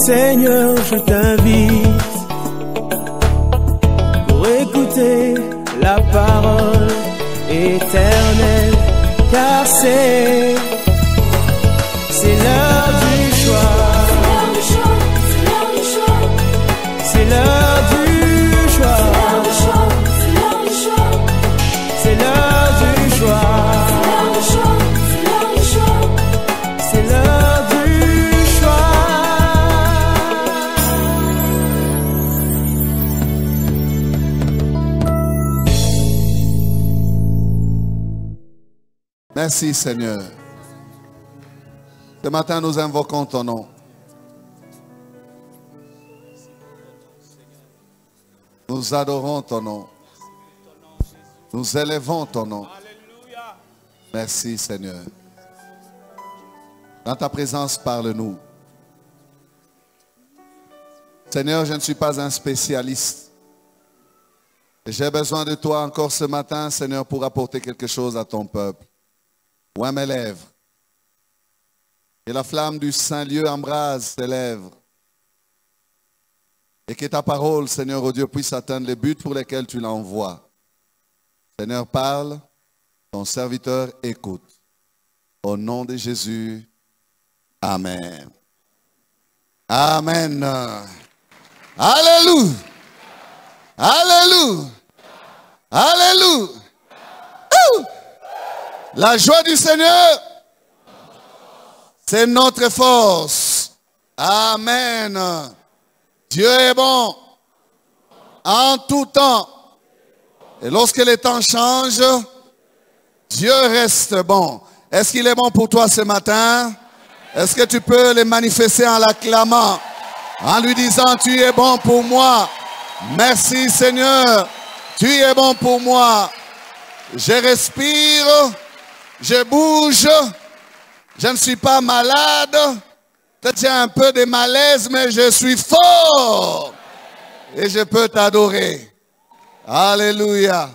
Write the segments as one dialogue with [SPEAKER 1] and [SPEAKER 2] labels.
[SPEAKER 1] Seigneur, je t'invite pour écouter la parole éternelle, car c'est l'heure du choix. C'est l'heure du choix. C'est l'heure du choix. C'est l'heure du choix.
[SPEAKER 2] Merci Seigneur. Ce matin, nous invoquons ton nom. Nous adorons ton nom. Nous élevons ton nom. Merci Seigneur. Dans ta présence, parle-nous. Seigneur, je ne suis pas un spécialiste. J'ai besoin de toi encore ce matin, Seigneur, pour apporter quelque chose à ton peuple. Oins mes lèvres. Que la flamme du Saint-Lieu embrase tes lèvres. Et que ta parole, Seigneur, oh Dieu, puisse atteindre les buts pour lesquels tu l'envoies. Seigneur, parle, ton serviteur écoute. Au nom de Jésus, Amen. Amen. Alléluia. Alléluia. Alléluia. La joie du Seigneur, c'est notre force. Amen. Dieu est bon en tout temps. Et lorsque les temps changent, Dieu reste bon. Est-ce qu'il est bon pour toi ce matin? Est-ce que tu peux le manifester en l'acclamant, en lui disant, tu es bon pour moi. Merci Seigneur, tu es bon pour moi. Je respire, je bouge, je ne suis pas malade. Peut-être j'ai un peu de malaise, mais je suis fort. Et je peux t'adorer. Alléluia.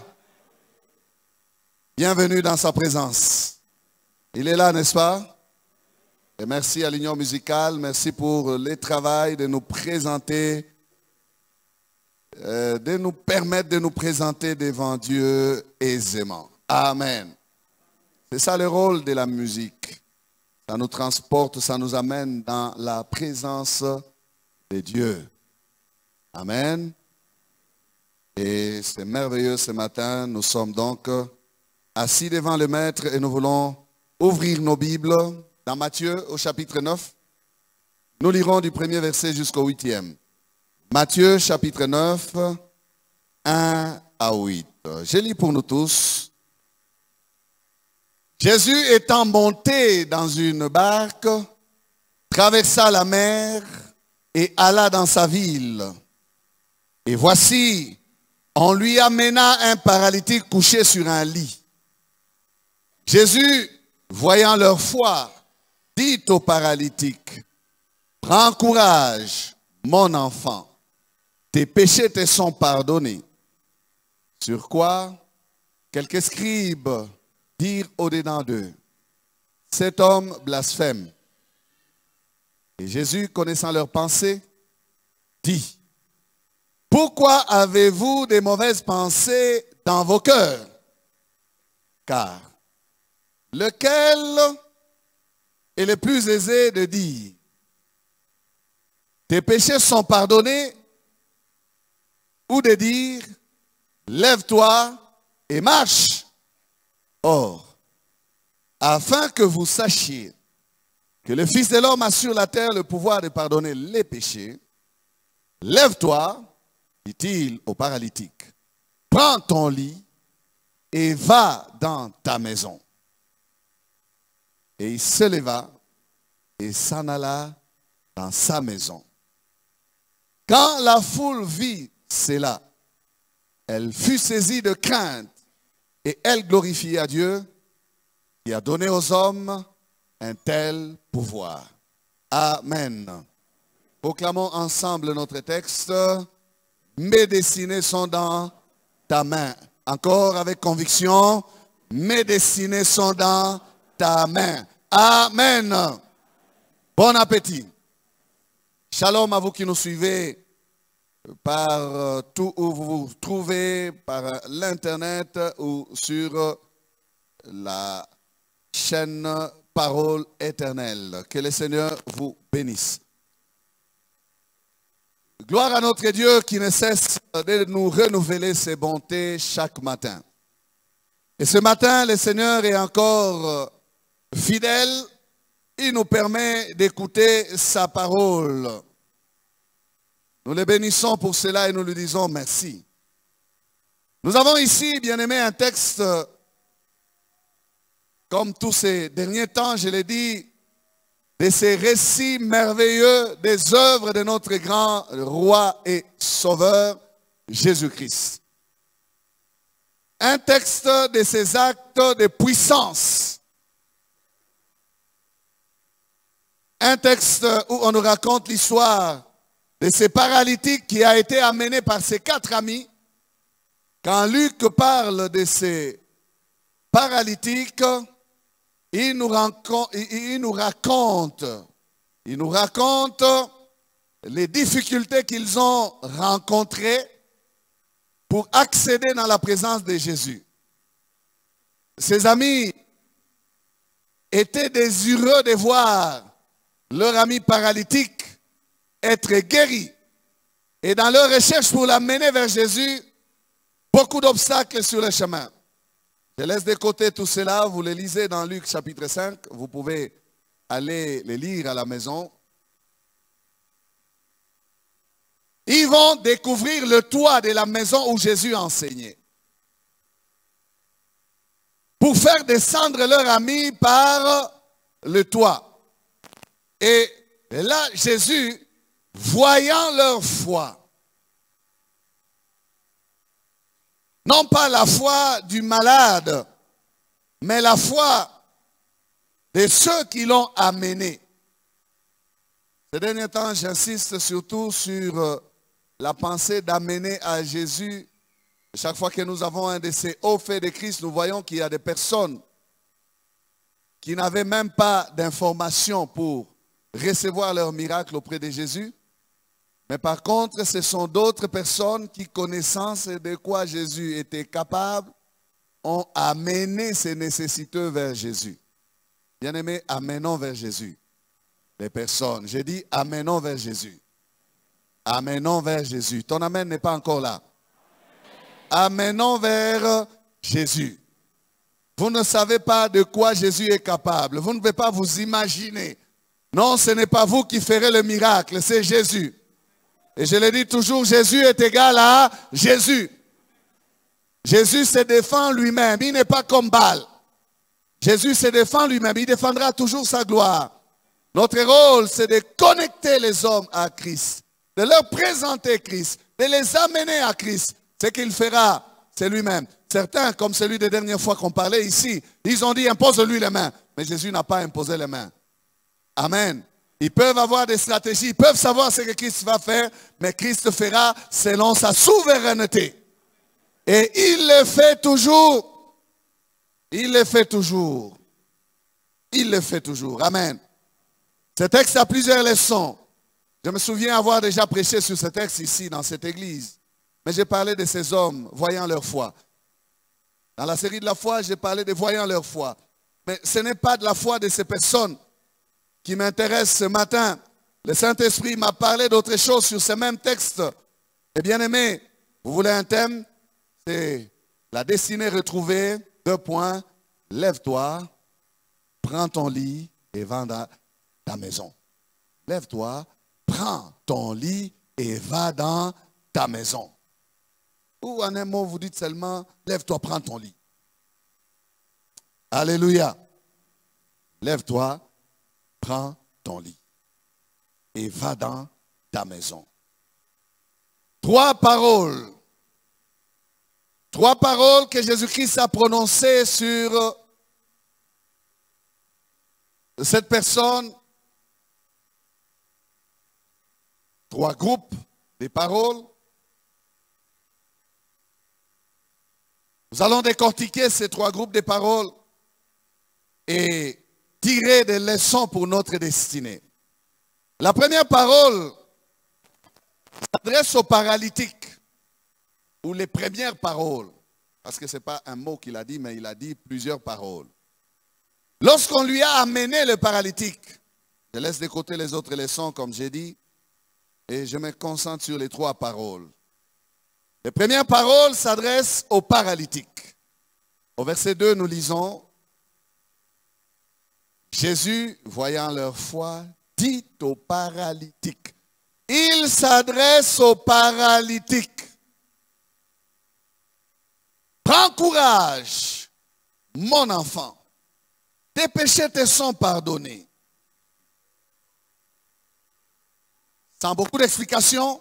[SPEAKER 2] Bienvenue dans sa présence. Il est là, n'est-ce pas? Et merci à l'Union musicale. Merci pour le travail de nous présenter, de nous permettre de nous présenter devant Dieu aisément. Amen. C'est ça le rôle de la musique. Ça nous transporte, ça nous amène dans la présence de Dieu. Amen. Et c'est merveilleux ce matin. Nous sommes donc assis devant le Maître et nous voulons ouvrir nos Bibles dans Matthieu au chapitre 9. Nous lirons du premier verset jusqu'au 8e. Matthieu chapitre 9, 1 à 8. Je lis pour nous tous. Jésus étant monté dans une barque, traversa la mer et alla dans sa ville. Et voici, on lui amena un paralytique couché sur un lit. Jésus, voyant leur foi, dit au paralytique, « Prends courage, mon enfant, tes péchés te sont pardonnés. » Sur quoi, quelques scribes dirent au-dedans d'eux, « Cet homme blasphème. » Et Jésus, connaissant leurs pensées, dit, « Pourquoi avez-vous des mauvaises pensées dans vos cœurs? Car lequel est le plus aisé de dire, tes péchés sont pardonnés, ou de dire, lève-toi et marche. Or, afin que vous sachiez que le Fils de l'homme a sur la terre le pouvoir de pardonner les péchés, lève-toi, dit-il au paralytique, prends ton lit et va dans ta maison. Et il se leva et s'en alla dans sa maison. Quand la foule vit cela, elle fut saisie de crainte et elle glorifia Dieu qui a donné aux hommes un tel pouvoir. Amen. Proclamons ensemble notre texte. Mes destinées sont dans ta main. Encore avec conviction. Mes destinées sont dans ta main. Amen. Bon appétit. Shalom à vous qui nous suivez par tout où vous vous trouvez, par l'internet ou sur la chaîne Parole éternelle. Que le Seigneur vous bénisse. Gloire à notre Dieu qui ne cesse de nous renouveler ses bontés chaque matin. Et ce matin, le Seigneur est encore fidèle. Il nous permet d'écouter sa parole. Nous le bénissons pour cela et nous lui disons merci. Nous avons ici, bien-aimés, un texte, comme tous ces derniers temps, je l'ai dit, de ces récits merveilleux des œuvres de notre grand roi et sauveur, Jésus-Christ. Un texte de ces actes de puissance. Un texte où on nous raconte l'histoire de ces paralytiques qui a été amené par ses 4 amis. Quand Luc parle de ces paralytiques, il nous raconte les difficultés qu'ils ont rencontrées pour accéder dans la présence de Jésus. Ses amis étaient désireux de voir leur ami paralytique être guéri. Et dans leur recherche pour l'amener vers Jésus, beaucoup d'obstacles sur le chemin. Je laisse de côté tout cela, vous le lisez dans Luc chapitre 5, vous pouvez aller les lire à la maison. Ils vont découvrir le toit de la maison où Jésus enseignait. Pour faire descendre leur ami par le toit. Et là, Jésus, voyant leur foi, non pas la foi du malade, mais la foi de ceux qui l'ont amené. Ces derniers temps, j'insiste surtout sur la pensée d'amener à Jésus. Chaque fois que nous avons un de ces hauts faits de Christ, nous voyons qu'il y a des personnes qui n'avaient même pas d'informations pour recevoir leur miracle auprès de Jésus. Mais par contre, ce sont d'autres personnes qui, connaissant de quoi Jésus était capable, ont amené ces nécessiteux vers Jésus. Bien-aimés, amenons vers Jésus les personnes. J'ai dit, amenons vers Jésus. Amenons vers Jésus. Ton amen n'est pas encore là. Amenons vers Jésus. Vous ne savez pas de quoi Jésus est capable. Vous ne pouvez pas vous imaginer. Non, ce n'est pas vous qui ferez le miracle, c'est Jésus. Et je le dis toujours, Jésus est égal à Jésus. Jésus se défend lui-même, il n'est pas comme Baal. Jésus se défend lui-même, il défendra toujours sa gloire. Notre rôle, c'est de connecter les hommes à Christ, de leur présenter Christ, de les amener à Christ. Ce qu'il fera, c'est lui-même. Certains, comme celui des dernières fois qu'on parlait ici, ils ont dit, impose-lui les mains. Mais Jésus n'a pas imposé les mains. Amen. Ils peuvent avoir des stratégies, ils peuvent savoir ce que Christ va faire, mais Christ fera selon sa souveraineté. Et il le fait toujours. Il le fait toujours. Il le fait toujours. Amen. Ce texte a plusieurs leçons. Je me souviens avoir déjà prêché sur ce texte ici, dans cette église. Mais j'ai parlé de ces hommes voyant leur foi. Dans la série de la foi, j'ai parlé de voyant leur foi. Mais ce n'est pas de la foi de ces personnes qui m'intéresse ce matin. Le Saint-Esprit m'a parlé d'autre chose sur ce même texte. Et bien aimé, vous voulez un thème? C'est la destinée retrouvée. 2 points. Lève-toi, prends ton lit et va dans ta maison. Lève-toi, prends ton lit et va dans ta maison. Ou en un mot, vous dites seulement, lève-toi, prends ton lit. Alléluia. Lève-toi, prends ton lit et va dans ta maison. 3 paroles. 3 paroles que Jésus-Christ a prononcées sur cette personne. 3 groupes de paroles. Nous allons décortiquer ces 3 groupes de paroles et tirer des leçons pour notre destinée. La première parole s'adresse aux paralytiques, ou les premières paroles, parce que ce n'est pas un mot qu'il a dit, mais il a dit plusieurs paroles. Lorsqu'on lui a amené le paralytique, je laisse de côté les autres leçons, comme j'ai dit, et je me concentre sur les 3 paroles. Les premières paroles s'adressent aux paralytiques. Au verset 2, nous lisons, Jésus, voyant leur foi, dit aux paralytiques. Il s'adresse aux paralytiques. Prends courage, mon enfant. Tes péchés te sont pardonnés. Sans beaucoup d'explications,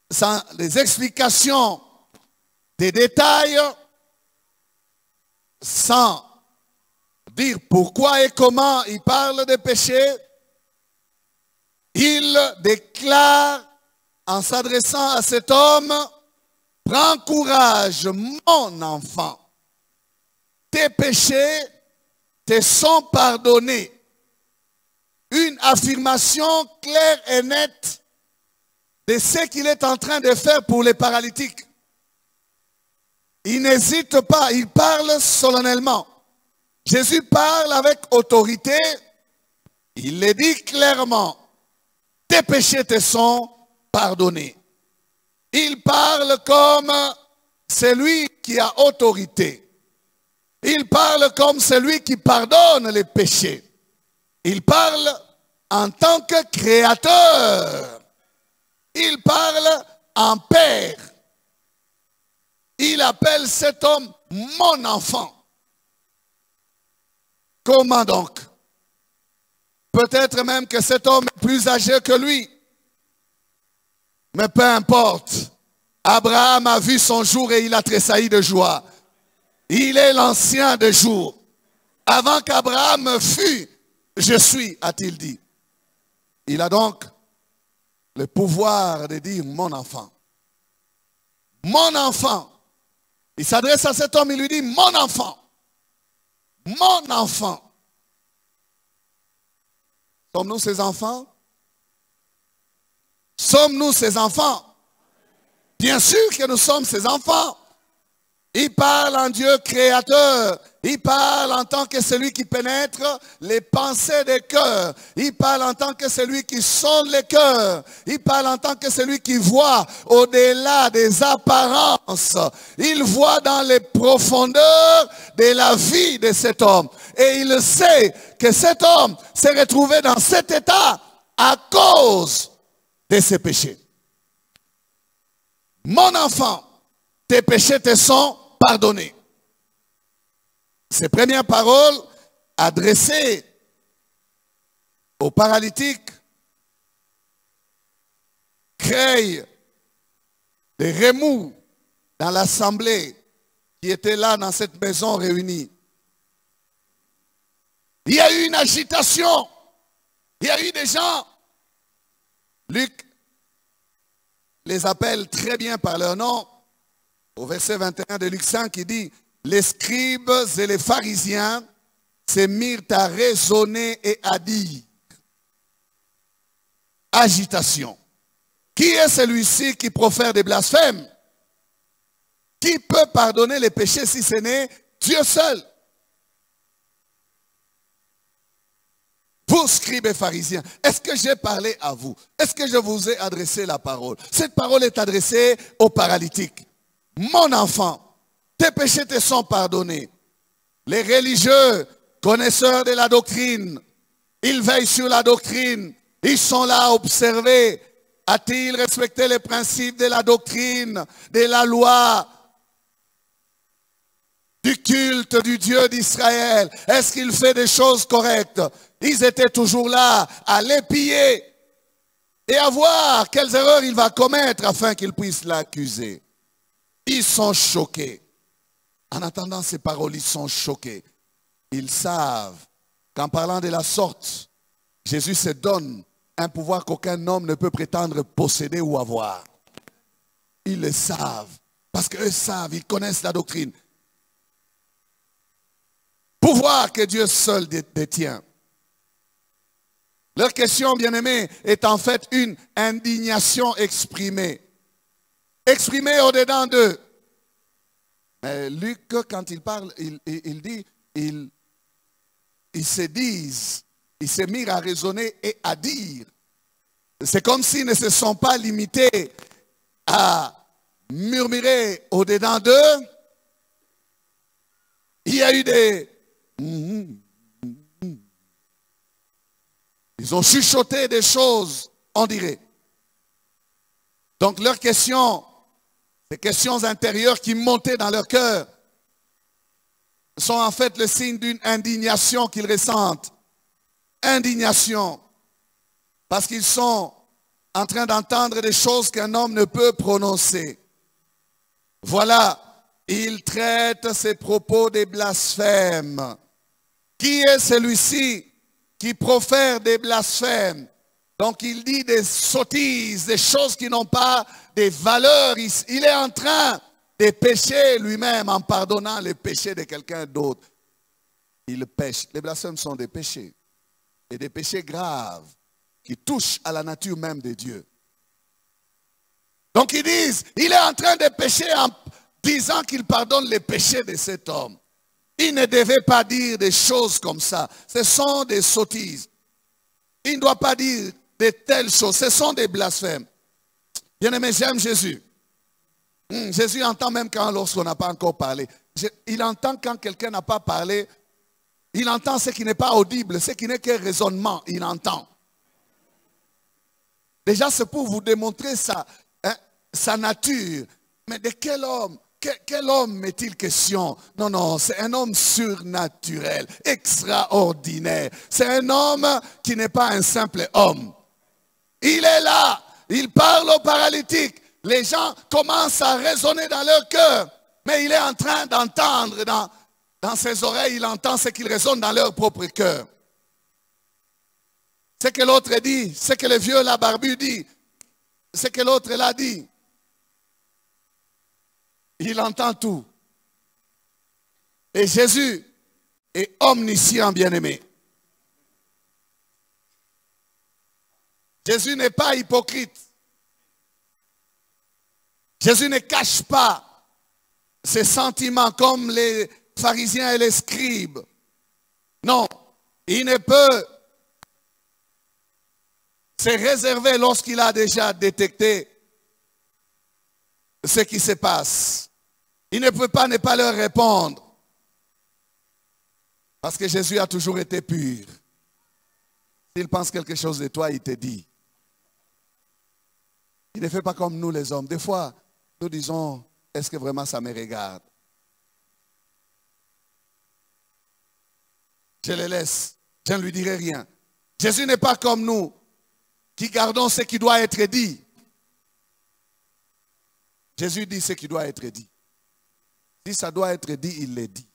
[SPEAKER 2] sans les explications des détails, sans dire pourquoi et comment il parle des péchés, il déclare en s'adressant à cet homme, prends courage, mon enfant. Tes péchés te sont pardonnés. Une affirmation claire et nette de ce qu'il est en train de faire pour les paralytiques. Il n'hésite pas, il parle solennellement. Jésus parle avec autorité, il le dit clairement. Tes péchés te sont pardonnés. Il parle comme celui qui a autorité. Il parle comme celui qui pardonne les péchés. Il parle en tant que créateur. Il parle en père. Il appelle cet homme mon enfant. Comment donc? Peut-être même que cet homme est plus âgé que lui. Mais peu importe. Abraham a vu son jour et il a tressailli de joie. Il est l'ancien des jours. Avant qu'Abraham fût, je suis, a-t-il dit. Il a donc le pouvoir de dire mon enfant. Mon enfant. Il s'adresse à cet homme, il lui dit mon enfant. Mon enfant. Sommes-nous ses enfants? Sommes-nous ses enfants? Bien sûr que nous sommes ses enfants. Il parle en Dieu créateur. Il parle en tant que celui qui pénètre les pensées des cœurs. Il parle en tant que celui qui sonde les cœurs. Il parle en tant que celui qui voit au-delà des apparences. Il voit dans les profondeurs de la vie de cet homme. Et il sait que cet homme s'est retrouvé dans cet état à cause de ses péchés. Mon enfant, tes péchés te sont pardonnés. Ces premières paroles adressées aux paralytiques créent des remous dans l'assemblée qui était là dans cette maison réunie. Il y a eu une agitation. Il y a eu des gens. Luc les appelle très bien par leur nom. Au verset 21 de Luc 5, il dit, les scribes et les pharisiens se mirent à raisonner et à dire. Agitation. Qui est celui-ci qui profère des blasphèmes? Qui peut pardonner les péchés si ce n'est Dieu seul? Vous, scribes et pharisiens, est-ce que j'ai parlé à vous? Est-ce que je vous ai adressé la parole? Cette parole est adressée aux paralytiques. Mon enfant, tes péchés te sont pardonnés. Les religieux, connaisseurs de la doctrine, ils veillent sur la doctrine. Ils sont là à observer. A-t-il respecté les principes de la doctrine, de la loi, du culte du Dieu d'Israël? Est-ce qu'il fait des choses correctes? Ils étaient toujours là à l'épier et à voir quelles erreurs il va commettre afin qu'ils puissent l'accuser. Ils sont choqués. En attendant ces paroles, ils sont choqués. Ils savent qu'en parlant de la sorte, Jésus se donne un pouvoir qu'aucun homme ne peut prétendre posséder ou avoir. Ils le savent. Parce qu'eux savent, ils connaissent la doctrine. Pouvoir que Dieu seul détient. Leur question, bien-aimés, est en fait une indignation exprimée. Exprimée au-dedans d'eux. Mais Luc, quand il parle, il dit, ils se disent, ils se mirent à raisonner et à dire. C'est comme s'ils ne se sont pas limités à murmurer au-dedans d'eux. Il y a eu des... Ils ont chuchoté des choses, on dirait. Donc leurs questions, ces questions intérieures qui montaient dans leur cœur, sont en fait le signe d'une indignation qu'ils ressentent. Indignation. Parce qu'ils sont en train d'entendre des choses qu'un homme ne peut prononcer. Voilà, il traite ses propos des blasphèmes. Qui est celui-ci qui profère des blasphèmes? Donc il dit des sottises, des choses qui n'ont pas des valeurs. Il est en train de pécher lui-même en pardonnant les péchés de quelqu'un d'autre. Il pêche. Les blasphèmes sont des péchés. Et des péchés graves qui touchent à la nature même de Dieu. Donc ils disent, il est en train de pécher en disant qu'il pardonne les péchés de cet homme. Il ne devait pas dire des choses comme ça. Ce sont des sottises. Il ne doit pas dire de telles choses. Ce sont des blasphèmes. Bien-aimé, j'aime Jésus. Jésus entend même quand lorsqu'on n'a pas encore parlé. Il entend quand quelqu'un n'a pas parlé. Il entend ce qui n'est pas audible, ce qui n'est que raisonnement. Il entend. Déjà, c'est pour vous démontrer sa nature. Mais de quel homme? Quel homme est-il question? Non, non, c'est un homme surnaturel, extraordinaire. C'est un homme qui n'est pas un simple homme. Il est là, il parle aux paralytiques. Les gens commencent à raisonner dans leur cœur. Mais il est en train d'entendre dans ses oreilles, il entend ce qu'ils raisonnent dans leur propre cœur. Ce que l'autre dit, ce que le vieux la barbu dit, ce que l'autre l'a dit. Il entend tout. Et Jésus est omniscient, bien-aimé. Jésus n'est pas hypocrite. Jésus ne cache pas ses sentiments comme les pharisiens et les scribes. Non, il ne peut se réserver lorsqu'il a déjà détecté ce qui se passe. Il ne peut pas ne pas leur répondre. Parce que Jésus a toujours été pur. S'il pense quelque chose de toi, il te dit. Il ne fait pas comme nous les hommes. Des fois, nous disons, est-ce que vraiment ça me regarde? Je le laisse. Je ne lui dirai rien. Jésus n'est pas comme nous, qui gardons ce qui doit être dit. Jésus dit ce qui doit être dit. Si ça doit être dit, il le dit.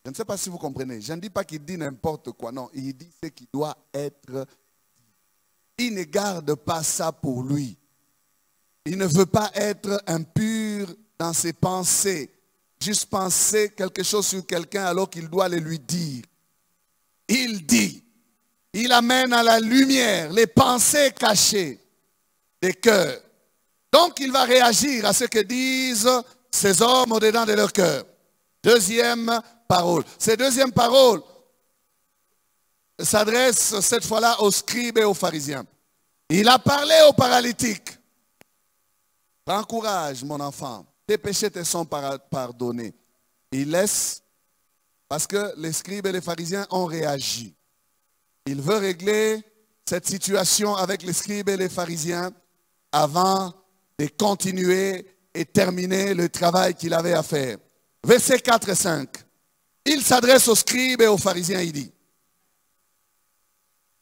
[SPEAKER 2] Je ne sais pas si vous comprenez. Je ne dis pas qu'il dit n'importe quoi. Non, il dit ce qui doit être dit. Il ne garde pas ça pour lui. Il ne veut pas être impur dans ses pensées. Juste penser quelque chose sur quelqu'un alors qu'il doit le lui dire. Il dit. Il amène à la lumière les pensées cachées des cœurs. Donc il va réagir à ce que disent ces hommes au-dedans de leur cœur. Deuxième parole. Ces deuxième paroles s'adressent cette fois-là aux scribes et aux pharisiens. Il a parlé aux paralytiques. Prends courage, mon enfant. Tes péchés te sont pardonnés. Il laisse, parce que les scribes et les pharisiens ont réagi. Il veut régler cette situation avec les scribes et les pharisiens avant de continuer et terminer le travail qu'il avait à faire. Versets 4 et 5. Il s'adresse aux scribes et aux pharisiens, il dit.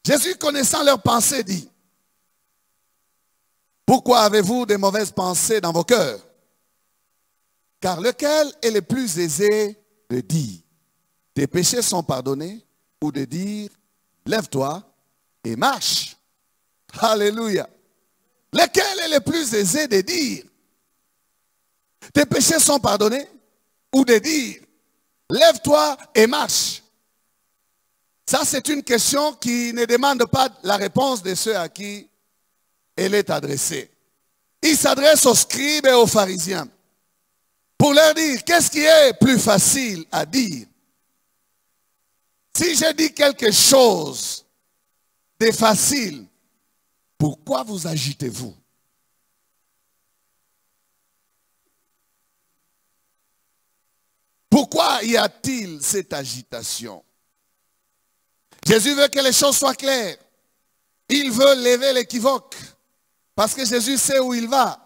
[SPEAKER 2] Jésus, connaissant leurs pensées, dit. Pourquoi avez-vous des mauvaises pensées dans vos cœurs? Car lequel est le plus aisé de dire, tes péchés sont pardonnés, ou de dire, lève-toi et marche? Alléluia. Lequel est le plus aisé de dire, tes péchés sont pardonnés, ou de dire, lève-toi et marche? Ça, c'est une question qui ne demande pas la réponse de ceux à qui elle est adressée. Il s'adresse aux scribes et aux pharisiens pour leur dire, qu'est-ce qui est plus facile à dire? Si je dis quelque chose de facile, pourquoi vous agitez-vous? Pourquoi y a-t-il cette agitation? Jésus veut que les choses soient claires. Il veut lever l'équivoque. Parce que Jésus sait où il va.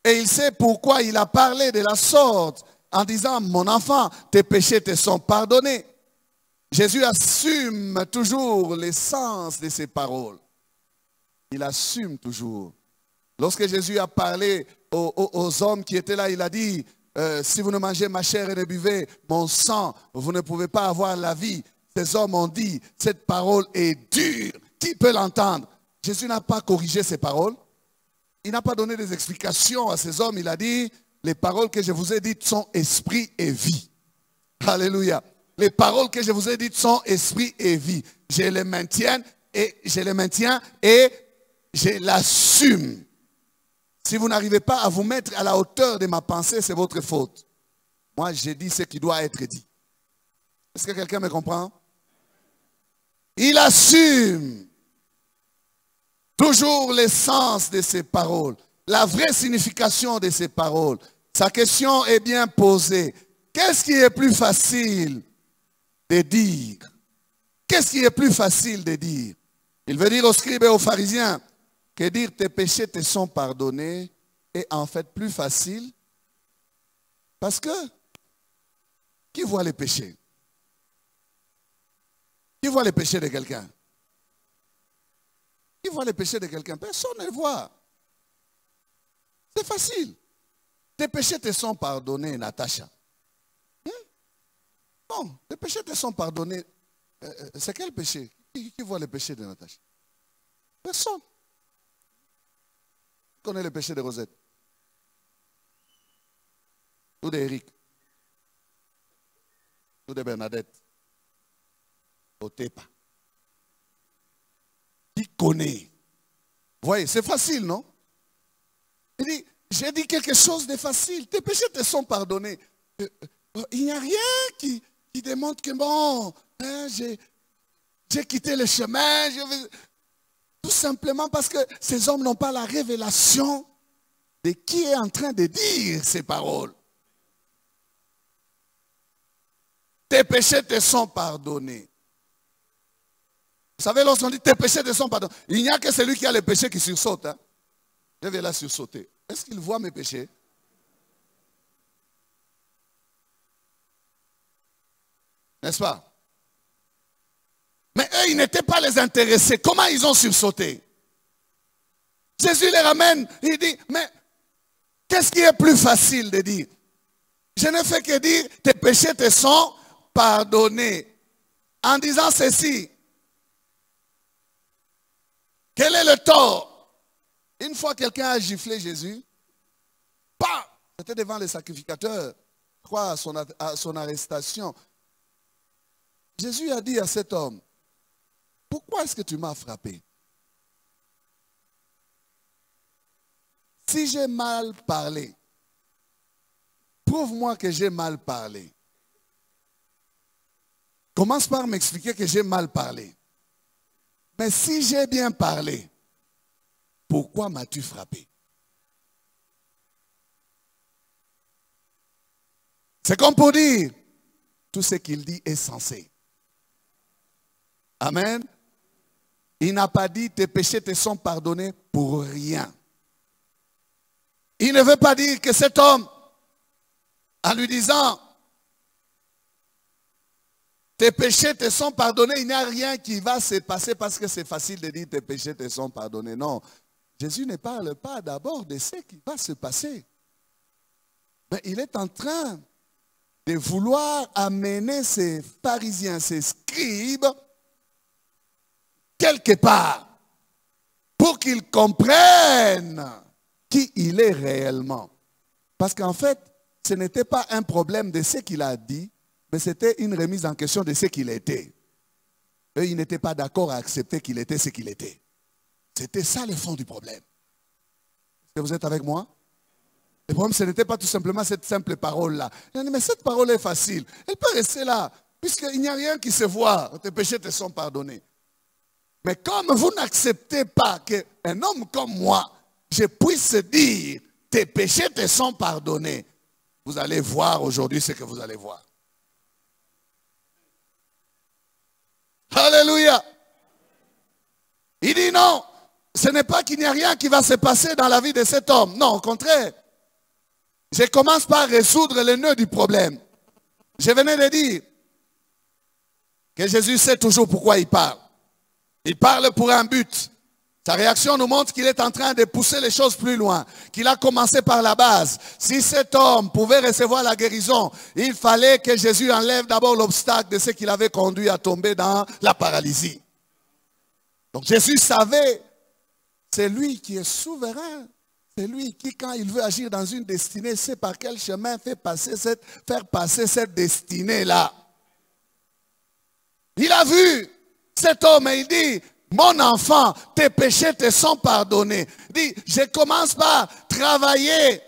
[SPEAKER 2] Et il sait pourquoi il a parlé de la sorte en disant, mon enfant, tes péchés te sont pardonnés. Jésus assume toujours l'essence de ses paroles. Il assume toujours. Lorsque Jésus a parlé aux hommes qui étaient là, il a dit, si vous ne mangez ma chair et ne buvez mon sang, vous ne pouvez pas avoir la vie. Ces hommes ont dit, cette parole est dure. Qui peut l'entendre? Jésus n'a pas corrigé ces paroles. Il n'a pas donné des explications à ces hommes. Il a dit, les paroles que je vous ai dites sont esprit et vie. Alléluia. Les paroles que je vous ai dites sont esprit et vie. Je les maintiens et je l'assume. Si vous n'arrivez pas à vous mettre à la hauteur de ma pensée, c'est votre faute. Moi, j'ai dit ce qui doit être dit. Est-ce que quelqu'un me comprend? Il assume toujours l'essence de ses paroles, la vraie signification de ses paroles. Sa question est bien posée. Qu'est-ce qui est plus facile de dire? Qu'est-ce qui est plus facile de dire? Il veut dire aux scribes et aux pharisiens que dire tes péchés te sont pardonnés est en fait plus facile parce que qui voit les péchés? Qui voit les péchés de quelqu'un? Qui voit les péchés de quelqu'un? Personne ne les voit. C'est facile. Tes péchés te sont pardonnés, Natacha. Bon, tes péchés te sont pardonnés. C'est quel péché? Qui voit les péchés de Natacha? Personne. Qui connaît les péchés de Rosette? Ou d'Éric? Ou de Bernadette? Otepa. Qui connaît? Vous voyez, c'est facile, non? Il dit, j'ai dit quelque chose de facile. Tes péchés te sont pardonnés. Il n'y a rien qui démontre que bon, hein, j'ai quitté le chemin. Tout simplement parce que ces hommes n'ont pas la révélation de qui est en train de dire ces paroles. Tes péchés te sont pardonnés. Vous savez, lorsqu'on dit tes péchés te sont pardonnés, il n'y a que celui qui a les péchés qui sursaute. Hein? Je vais là sursauter. Est-ce qu'il voit mes péchés? N'est-ce pas? Mais eux, ils n'étaient pas les intéressés. Comment ils ont sursauté? Jésus les ramène. Il dit, mais qu'est-ce qui est plus facile de dire? Je ne fais que dire, tes péchés te sont pardonnés. En disant ceci, quel est le tort? Une fois quelqu'un a giflé Jésus, c'était devant les sacrificateurs, je crois à son arrestation. Jésus a dit à cet homme, pourquoi est-ce que tu m'as frappé? Si j'ai mal parlé, prouve-moi que j'ai mal parlé. Commence par m'expliquer que j'ai mal parlé. Mais si j'ai bien parlé, pourquoi m'as-tu frappé? C'est comme pour dire, tout ce qu'il dit est censé. Amen. Il n'a pas dit, tes péchés te sont pardonnés pour rien. Il ne veut pas dire que cet homme, en lui disant, tes péchés te sont pardonnés, il n'y a rien qui va se passer parce que c'est facile de dire tes péchés te sont pardonnés. Non, Jésus ne parle pas d'abord de ce qui va se passer. Mais il est en train de vouloir amener ces pharisiens, ces scribes, quelque part, pour qu'ils comprennent qui il est réellement. Parce qu'en fait, ce n'était pas un problème de ce qu'il a dit, mais c'était une remise en question de ce qu'il était. eux, ils n'étaient pas d'accord à accepter qu'il était ce qu'il était. C'était ça le fond du problème. Est-ce que vous êtes avec moi? Le problème, ce n'était pas tout simplement cette simple parole-là. Il a dit, mais cette parole est facile. Elle peut rester là, puisqu'il n'y a rien qui se voit. Tes péchés te sont pardonnés. Mais comme vous n'acceptez pas qu'un homme comme moi, je puisse dire, tes péchés te sont pardonnés, vous allez voir aujourd'hui ce que vous allez voir. Alléluia. Il dit non, ce n'est pas qu'il n'y a rien qui va se passer dans la vie de cet homme. Non, au contraire. Je commence par résoudre le nœud du problème. Je venais de dire que Jésus sait toujours pourquoi il parle. Il parle pour un but. Sa réaction nous montre qu'il est en train de pousser les choses plus loin, qu'il a commencé par la base. Si cet homme pouvait recevoir la guérison, il fallait que Jésus enlève d'abord l'obstacle de ce qui l'avait conduit à tomber dans la paralysie. Donc Jésus savait, c'est lui qui est souverain. C'est lui qui, quand il veut agir dans une destinée, sait par quel chemin faire passer cette destinée-là. Il a vu cet homme et il dit, mon enfant, tes péchés te sont pardonnés. Il dit, je commence par travailler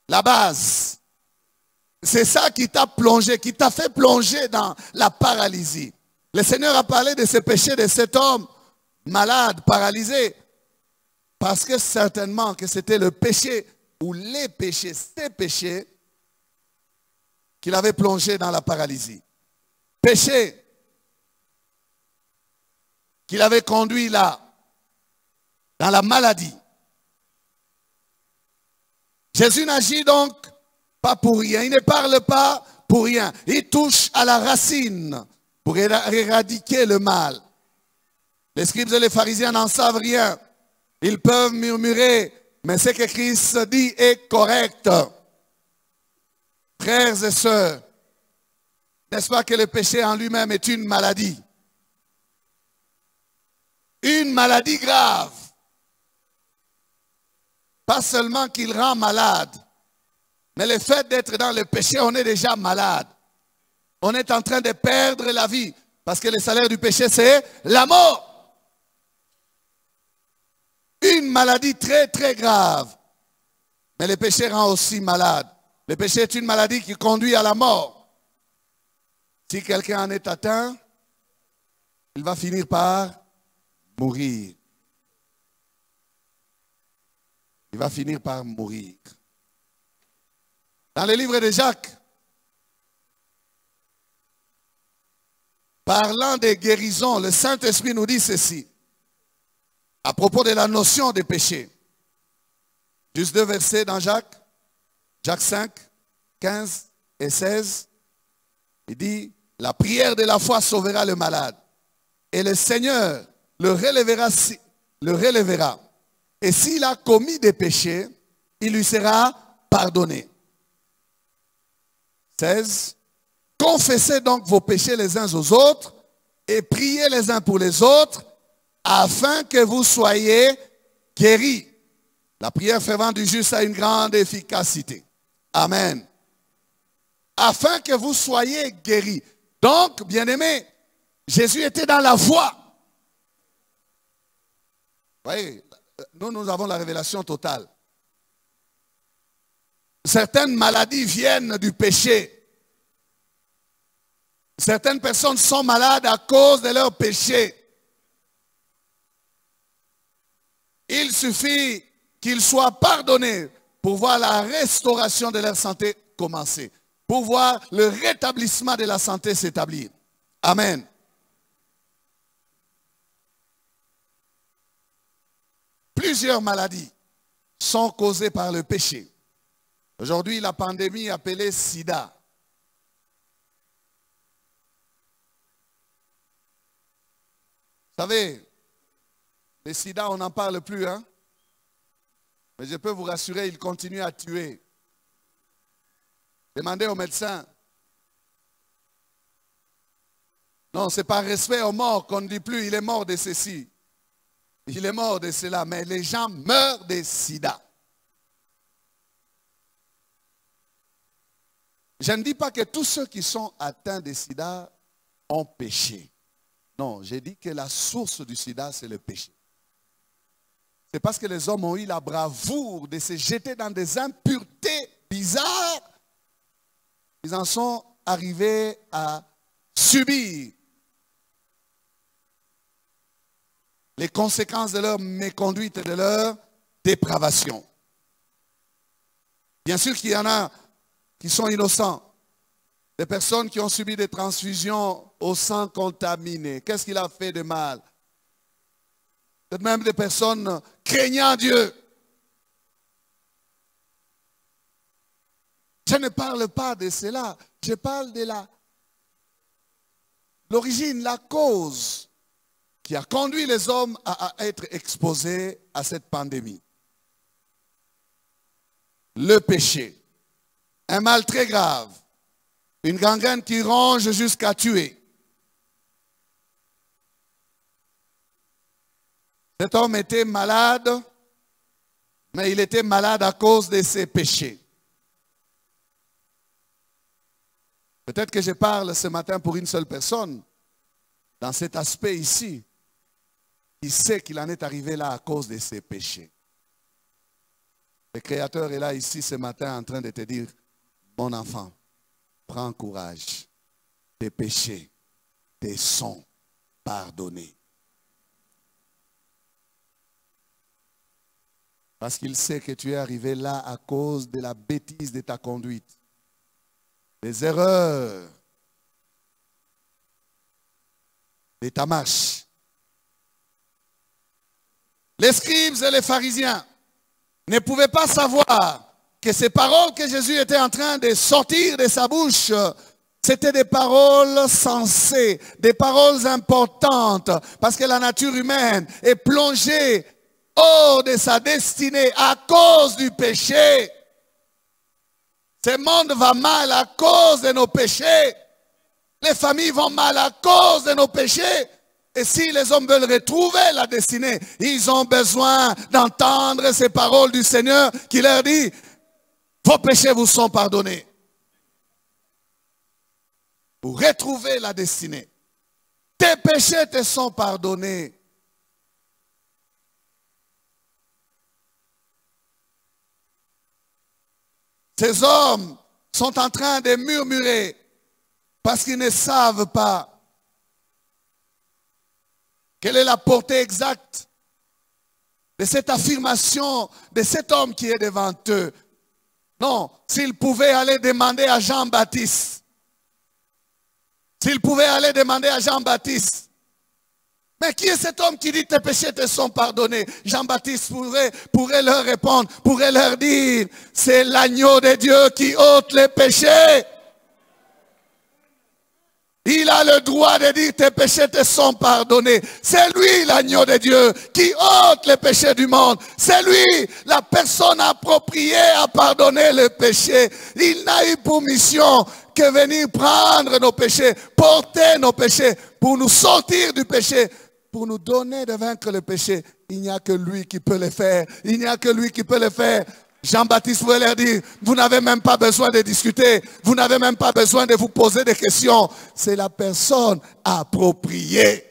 [SPEAKER 2] la base. C'est ça qui t'a plongé, qui t'a fait plonger dans la paralysie. Le Seigneur a parlé de ce péché de cet homme malade, paralysé, parce que certainement que c'était le péché ou les péchés, ces péchés qui l'avaient plongé dans la paralysie. Péché qui l'avait conduit là, dans la maladie. Jésus n'agit donc pas pour rien, il ne parle pas pour rien, il touche à la racine pour éradiquer le mal. Les scribes et les pharisiens n'en savent rien. Ils peuvent murmurer, mais ce que Christ dit est correct. Frères et sœurs, n'est-ce pas que le péché en lui-même est une maladie? Une maladie grave. Pas seulement qu'il rend malade, mais le fait d'être dans le péché, on est déjà malade. On est en train de perdre la vie, parce que le salaire du péché, c'est la mort. Une maladie très, très grave. Mais le péché rend aussi malade. Le péché est une maladie qui conduit à la mort. Si quelqu'un en est atteint, il va finir par mourir. Il va finir par mourir. Dans le livre de Jacques, parlant des guérisons, le Saint-Esprit nous dit ceci. À propos de la notion de péché. Juste 2 versets dans Jacques. Jacques 5, 15 et 16. Il dit, la prière de la foi sauvera le malade. Et le Seigneur le relèvera. Et s'il a commis des péchés, il lui sera pardonné. 16. Confessez donc vos péchés les uns aux autres et priez les uns pour les autres afin que vous soyez guéris. La prière fervente du juste a une grande efficacité. Amen. Afin que vous soyez guéris. Donc, bien-aimés, Jésus était dans la voie. Vous voyez, nous avons la révélation totale. Certaines maladies viennent du péché. Certaines personnes sont malades à cause de leur péché. Il suffit qu'ils soient pardonnés pour voir la restauration de leur santé commencer. Pour voir le rétablissement de la santé s'établir. Amen. Plusieurs maladies sont causées par le péché. Aujourd'hui, la pandémie appelée SIDA. Vous savez, le sida, on n'en parle plus, hein? Mais je peux vous rassurer, il continue à tuer. Demandez au médecin. Non, c'est par respect aux morts qu'on ne dit plus, il est mort de ceci. Il est mort de cela, mais les gens meurent de sida. Je ne dis pas que tous ceux qui sont atteints de sida ont péché. Non, j'ai dit que la source du sida, c'est le péché. C'est parce que les hommes ont eu la bravoure de se jeter dans des impuretés bizarres. Ils en sont arrivés à subir les conséquences de leur méconduite et de leur dépravation. Bien sûr qu'il y en a qui sont innocents. Des personnes qui ont subi des transfusions au sang contaminé. Qu'est-ce qu'il a fait de mal? Peut-être même des personnes craignant Dieu. Je ne parle pas de cela. Je parle de l'origine, la cause qui a conduit les hommes à être exposés à cette pandémie. Le péché. Un mal très grave. Une gangrène qui ronge jusqu'à tuer. Cet homme était malade, mais il était malade à cause de ses péchés. Peut-être que je parle ce matin pour une seule personne, dans cet aspect ici, qui sait qu'il en est arrivé là à cause de ses péchés. Le Créateur est là ici ce matin en train de te dire, mon enfant, prends courage, tes péchés te sont pardonnés. Parce qu'il sait que tu es arrivé là à cause de la bêtise de ta conduite, des erreurs de ta marche. Les scribes et les pharisiens ne pouvaient pas savoir que ces paroles que Jésus était en train de sortir de sa bouche, c'était des paroles sensées, des paroles importantes, parce que la nature humaine est plongée hors de sa destinée à cause du péché. Ce monde va mal à cause de nos péchés. Les familles vont mal à cause de nos péchés. Et si les hommes veulent retrouver la destinée, ils ont besoin d'entendre ces paroles du Seigneur qui leur dit, vos péchés vous sont pardonnés. Pour retrouver la destinée. Tes péchés te sont pardonnés. Ces hommes sont en train de murmurer parce qu'ils ne savent pas quelle est la portée exacte de cette affirmation de cet homme qui est devant eux. Non, s'ils pouvaient aller demander à Jean-Baptiste, s'ils pouvaient aller demander à Jean-Baptiste, mais qui est cet homme qui dit tes péchés te sont pardonnés? Jean-Baptiste pourrait leur répondre, pourrait leur dire, c'est l'agneau de Dieu qui ôte les péchés. Il a le droit de dire tes péchés te sont pardonnés. C'est lui l'agneau de Dieu qui ôte les péchés du monde. C'est lui la personne appropriée à pardonner les péchés. Il n'a eu pour mission que venir prendre nos péchés, porter nos péchés pour nous sortir du péché, pour nous donner de vaincre le péché. Il n'y a que lui qui peut le faire. Il n'y a que lui qui peut le faire. Jean-Baptiste voulait leur dire, vous n'avez même pas besoin de discuter, vous n'avez même pas besoin de vous poser des questions. C'est la personne appropriée.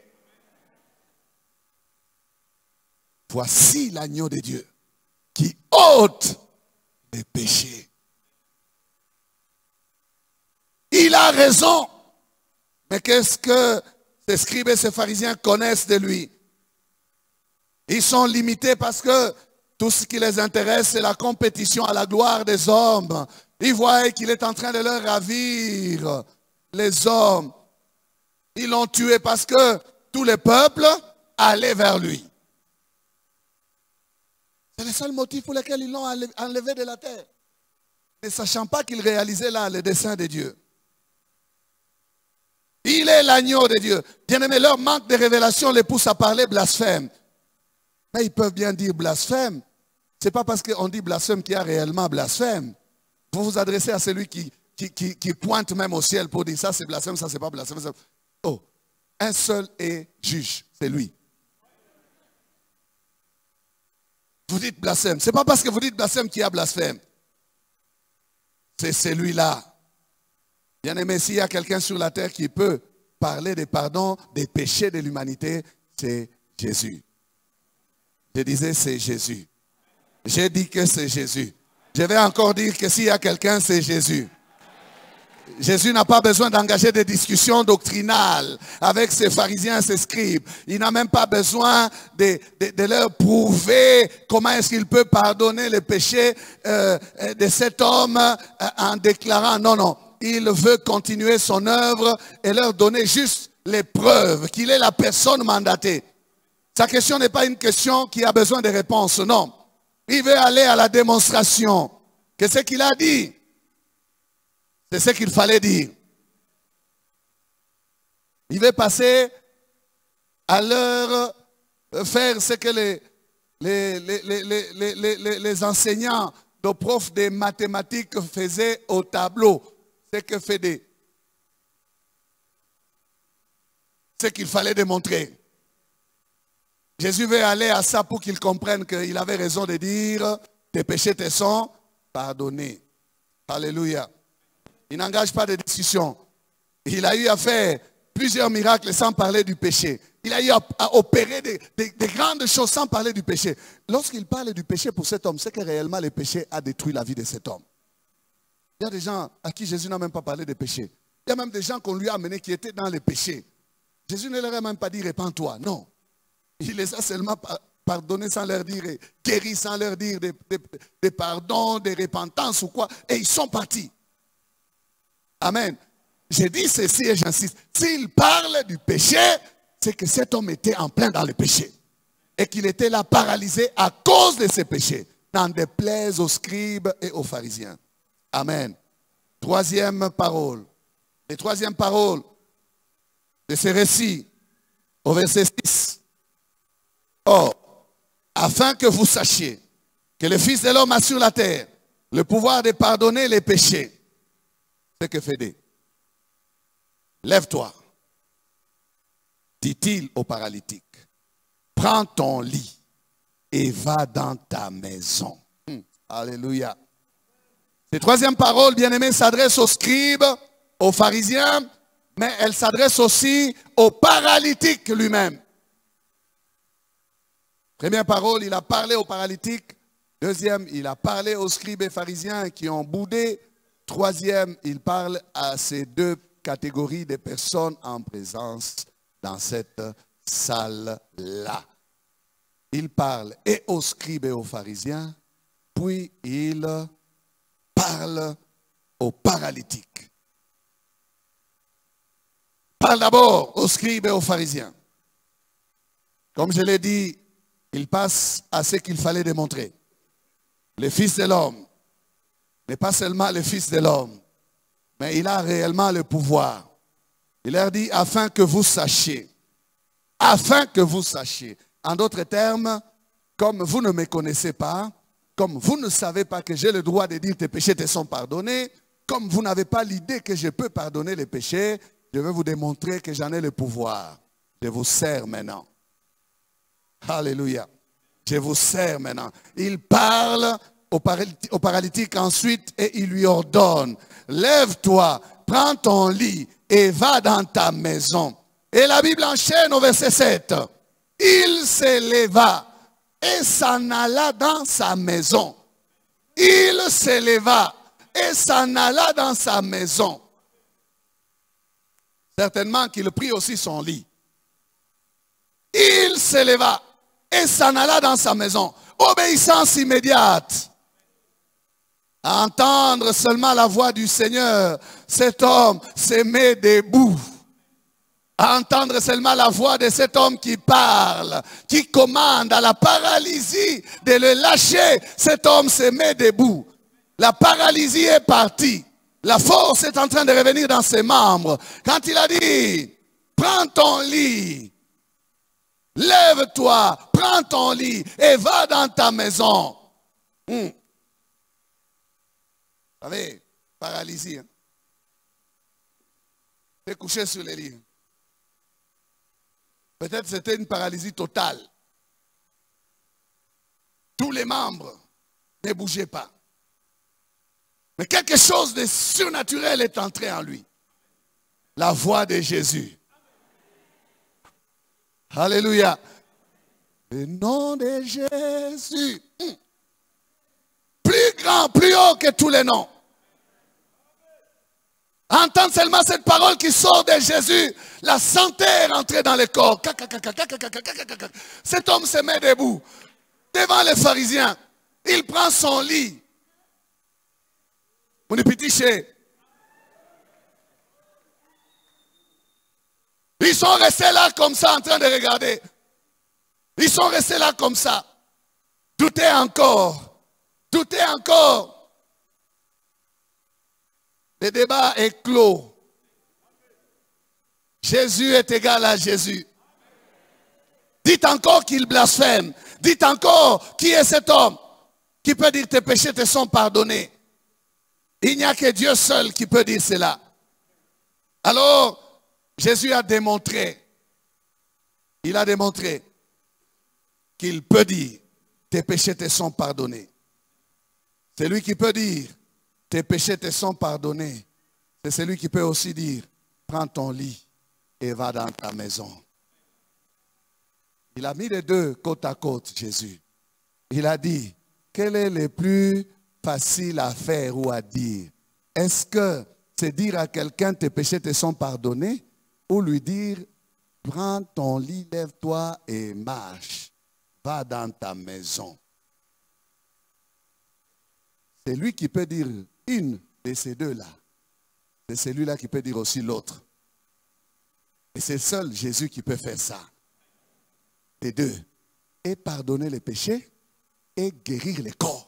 [SPEAKER 2] Voici l'agneau de Dieu qui ôte les péchés. Il a raison. Mais qu'est-ce que ces scribes et ces pharisiens connaissent de lui? Ils sont limités parce que tout ce qui les intéresse, c'est la compétition à la gloire des hommes. Ils voient qu'il est en train de leur ravir les hommes. Ils l'ont tué parce que tous les peuples allaient vers lui. C'est le seul motif pour lequel ils l'ont enlevé de la terre. Ne sachant pas qu'il réalisait là le dessein de Dieu. Il est l'agneau de Dieu. Bien-aimés, leur manque de révélation les pousse à parler blasphème. Mais ils peuvent bien dire blasphème. Ce n'est pas parce qu'on dit blasphème qu'il y a réellement blasphème. Vous vous adressez à celui qui pointe même au ciel pour dire ça c'est blasphème, ça c'est pas blasphème. Oh, un seul est juge, c'est lui. Vous dites blasphème. Ce n'est pas parce que vous dites blasphème qu'il y a blasphème. C'est celui-là Bien-aimé, s'il y a quelqu'un sur la terre qui peut parler des pardons des péchés de l'humanité, c'est Jésus. Je disais, c'est Jésus. J'ai dit que c'est Jésus. Je vais encore dire que s'il y a quelqu'un, c'est Jésus. Jésus n'a pas besoin d'engager des discussions doctrinales avec ses pharisiens, ses scribes. Il n'a même pas besoin de leur prouver comment est-ce qu'il peut pardonner les péchés de cet homme en déclarant non, non. Il veut continuer son œuvre et leur donner juste les preuves qu'il est la personne mandatée. Sa question n'est pas une question qui a besoin de réponse, non. Il veut aller à la démonstration que ce qu'il a dit, c'est ce qu'il fallait dire. Il veut passer à leur faire ce que les enseignants, les profs de mathématiques faisaient au tableau. Ce que fait ce qu'il fallait démontrer. Jésus veut aller à ça pour qu'ils comprennent qu'il avait raison de dire tes péchés te sont pardonnés. Alléluia. Il n'engage pas de discussion. Il a eu à faire plusieurs miracles sans parler du péché. Il a eu à opérer des grandes choses sans parler du péché. Lorsqu'il parle du péché pour cet homme, c'est que réellement le péché a détruit la vie de cet homme. Il y a des gens à qui Jésus n'a même pas parlé de péché. Il y a même des gens qu'on lui a amenés qui étaient dans le péché. Jésus ne leur a même pas dit répands-toi. Non. Il les a seulement pardonnés sans leur dire, guéris sans leur dire des pardons, des repentances ou quoi. Et ils sont partis. Amen. J'ai dit ceci et j'insiste. S'il parle du péché, c'est que cet homme était en plein dans le péché. Et qu'il était là paralysé à cause de ses péchés. N'en déplaise aux scribes et aux pharisiens. Amen. Troisième parole. Les troisième parole de ce récit au verset 6. Or, afin que vous sachiez que le Fils de l'homme a sur la terre le pouvoir de pardonner les péchés. C'est que fait. Lève-toi, dit-il au paralytique. Prends ton lit et va dans ta maison. Alléluia. Ces troisième paroles, bien-aimés, s'adressent aux scribes, aux pharisiens, mais elles s'adressent aussi au paralytique lui-même. Première parole, il a parlé aux paralytiques. Deuxième, il a parlé aux scribes et pharisiens qui ont boudé. Troisième, il parle à ces deux catégories de personnes en présence dans cette salle-là. Il parle et aux scribes et aux pharisiens, puis il parle aux paralytiques. Parle d'abord aux scribes et aux pharisiens. Comme je l'ai dit, il passe à ce qu'il fallait démontrer. Le Fils de l'homme n'est pas seulement le Fils de l'homme, mais il a réellement le pouvoir. Il leur dit, afin que vous sachiez. Afin que vous sachiez. En d'autres termes, comme vous ne me connaissez pas, comme vous ne savez pas que j'ai le droit de dire tes péchés te sont pardonnés, comme vous n'avez pas l'idée que je peux pardonner les péchés, je vais vous démontrer que j'en ai le pouvoir. Je vous sers maintenant. Alléluia. Je vous sers maintenant. Il parle au paralytique ensuite et il lui ordonne, lève-toi, prends ton lit et va dans ta maison. Et la Bible enchaîne au verset 7. Il se leva et s'en alla dans sa maison. Il se leva et s'en alla dans sa maison. Certainement qu'il prit aussi son lit. Il se leva et s'en alla dans sa maison. Obéissance immédiate. À entendre seulement la voix du Seigneur, cet homme se met debout. À entendre seulement la voix de cet homme qui parle, qui commande à la paralysie de le lâcher, cet homme se met debout. La paralysie est partie. La force est en train de revenir dans ses membres. Quand il a dit, prends ton lit, lève-toi, prends ton lit et va dans ta maison. Vous savez, paralysie. Hein? C'est couché sur les lits. Peut-être c'était une paralysie totale. Tous les membres ne bougeaient pas. Mais quelque chose de surnaturel est entré en lui. la voix de Jésus. Alléluia. Le nom de Jésus. Plus grand, plus haut que tous les noms. Entendre seulement cette parole qui sort de Jésus, la santé est rentrée dans le corps. Cet homme se met debout devant les pharisiens. Il prend son lit. Mon petit chez. Ils sont restés là comme ça en train de regarder. Ils sont restés là comme ça. Doutez encore. Doutez encore. Le débat est clos. Jésus est égal à Jésus. Dites encore qu'il blasphème. Dites encore qui est cet homme qui peut dire tes péchés te sont pardonnés. Il n'y a que Dieu seul qui peut dire cela. Alors, Jésus a démontré, il a démontré qu'il peut dire tes péchés te sont pardonnés. C'est lui qui peut dire tes péchés te sont pardonnés. C'est celui qui peut aussi dire prends ton lit et va dans ta maison. Il a mis les deux côte à côte, Jésus. Il a dit, quel est le plus facile à faire ou à dire? Est-ce que c'est dire à quelqu'un tes péchés te sont pardonnés ou lui dire prends ton lit, lève-toi et marche, va dans ta maison? C'est lui qui peut dire une de ces deux-là. C'est celui-là qui peut dire aussi l'autre. Et c'est seul Jésus qui peut faire ça. Les deux. Et pardonner les péchés et guérir les corps.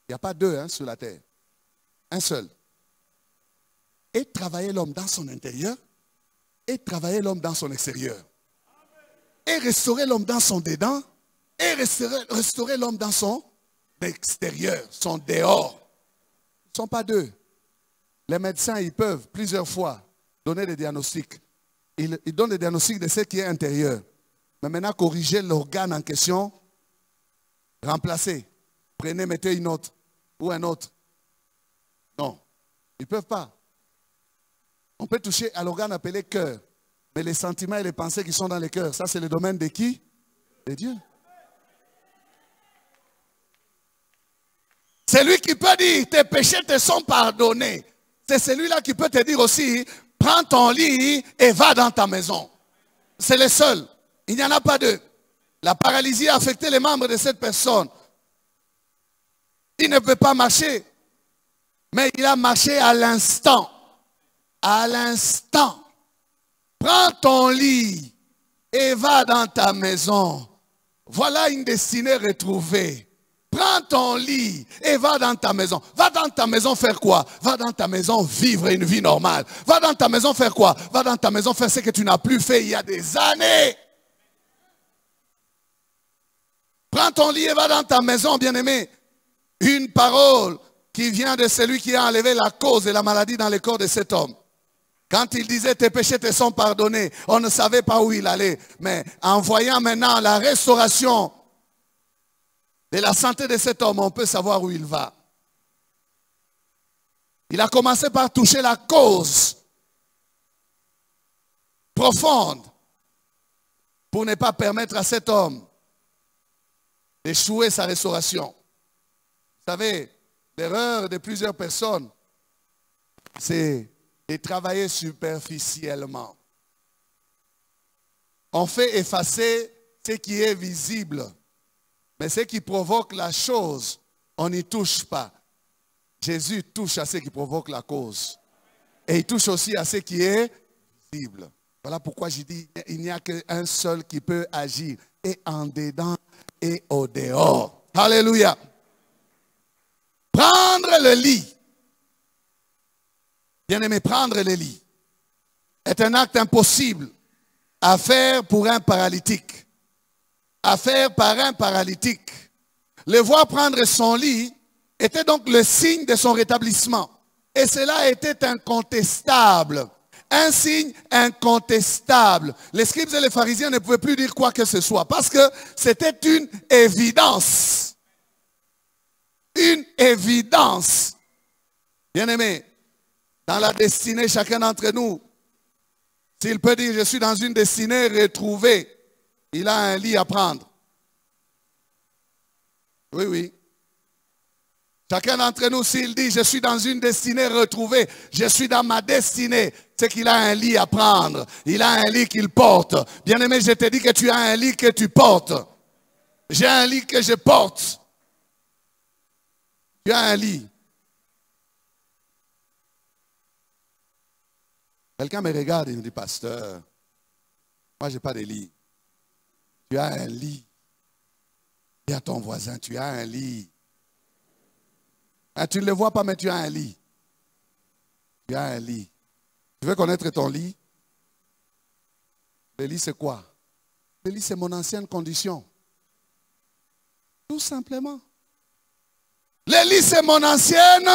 [SPEAKER 2] Il n'y a pas deux sur la terre. Un seul. Et travailler l'homme dans son intérieur et travailler l'homme dans son extérieur. Et restaurer l'homme dans son dedans et restaurer l'homme dans son extérieur, son dehors. Ils ne sont pas deux. Les médecins, ils peuvent plusieurs fois donner des diagnostics. Ils donnent des diagnostics de ce qui est intérieur. Mais maintenant, corriger l'organe en question, remplacer. Prenez, mettez une autre ou un autre. Non, ils ne peuvent pas. On peut toucher à l'organe appelé cœur. Mais les sentiments et les pensées qui sont dans le cœur, ça c'est le domaine de qui? De Dieu. C'est lui qui peut dire tes péchés te sont pardonnés. C'est celui-là qui peut te dire aussi prends ton lit et va dans ta maison. C'est le seul. Il n'y en a pas deux. La paralysie a affecté les membres de cette personne. Il ne peut pas marcher. Mais il a marché à l'instant. À l'instant. Prends ton lit et va dans ta maison. Voilà une destinée retrouvée. Prends ton lit et va dans ta maison. Va dans ta maison faire quoi? Va dans ta maison vivre une vie normale. Va dans ta maison faire quoi? Va dans ta maison faire ce que tu n'as plus fait il y a des années. Prends ton lit et va dans ta maison, bien-aimé. Une parole qui vient de celui qui a enlevé la cause de la maladie dans le corps de cet homme. Quand il disait tes péchés te sont pardonnés, on ne savait pas où il allait. Mais en voyant maintenant la restauration de la santé de cet homme, on peut savoir où il va. Il a commencé par toucher la cause profonde pour ne pas permettre à cet homme d'échouer sa restauration. Vous savez, l'erreur de plusieurs personnes, c'est de travailler superficiellement. On fait effacer ce qui est visible. Mais ce qui provoque la chose, on n'y touche pas. Jésus touche à ce qui provoque la cause. Et il touche aussi à ce qui est visible. Voilà pourquoi je dis, il n'y a qu'un seul qui peut agir. Et en dedans et au dehors. Alléluia. Prendre le lit. Bien-aimé, prendre le lit est un acte impossible à faire pour un paralytique. À faire par un paralytique. Le voir prendre son lit était donc le signe de son rétablissement. Et cela était incontestable. Un signe incontestable. Les scribes et les pharisiens ne pouvaient plus dire quoi que ce soit parce que c'était une évidence. Une évidence. Bien-aimé, Dans la destinée, chacun d'entre nous, s'il peut dire, je suis dans une destinée retrouvée, il a un lit à prendre. Oui, oui. Chacun d'entre nous, s'il dit, je suis dans une destinée retrouvée, je suis dans ma destinée, c'est qu'il a un lit à prendre. Il a un lit qu'il porte. Bien-aimé, je te dis que tu as un lit que tu portes. J'ai un lit que je porte. Tu as un lit. Quelqu'un me regarde et me dit, pasteur, moi je n'ai pas de lit. Tu as un lit. Dis à ton voisin, tu as un lit. Ah, tu ne le vois pas, mais tu as un lit. Tu as un lit. Tu veux connaître ton lit? Le lit, c'est quoi? Le lit, c'est mon ancienne condition. Tout simplement. Le lit, c'est mon ancienne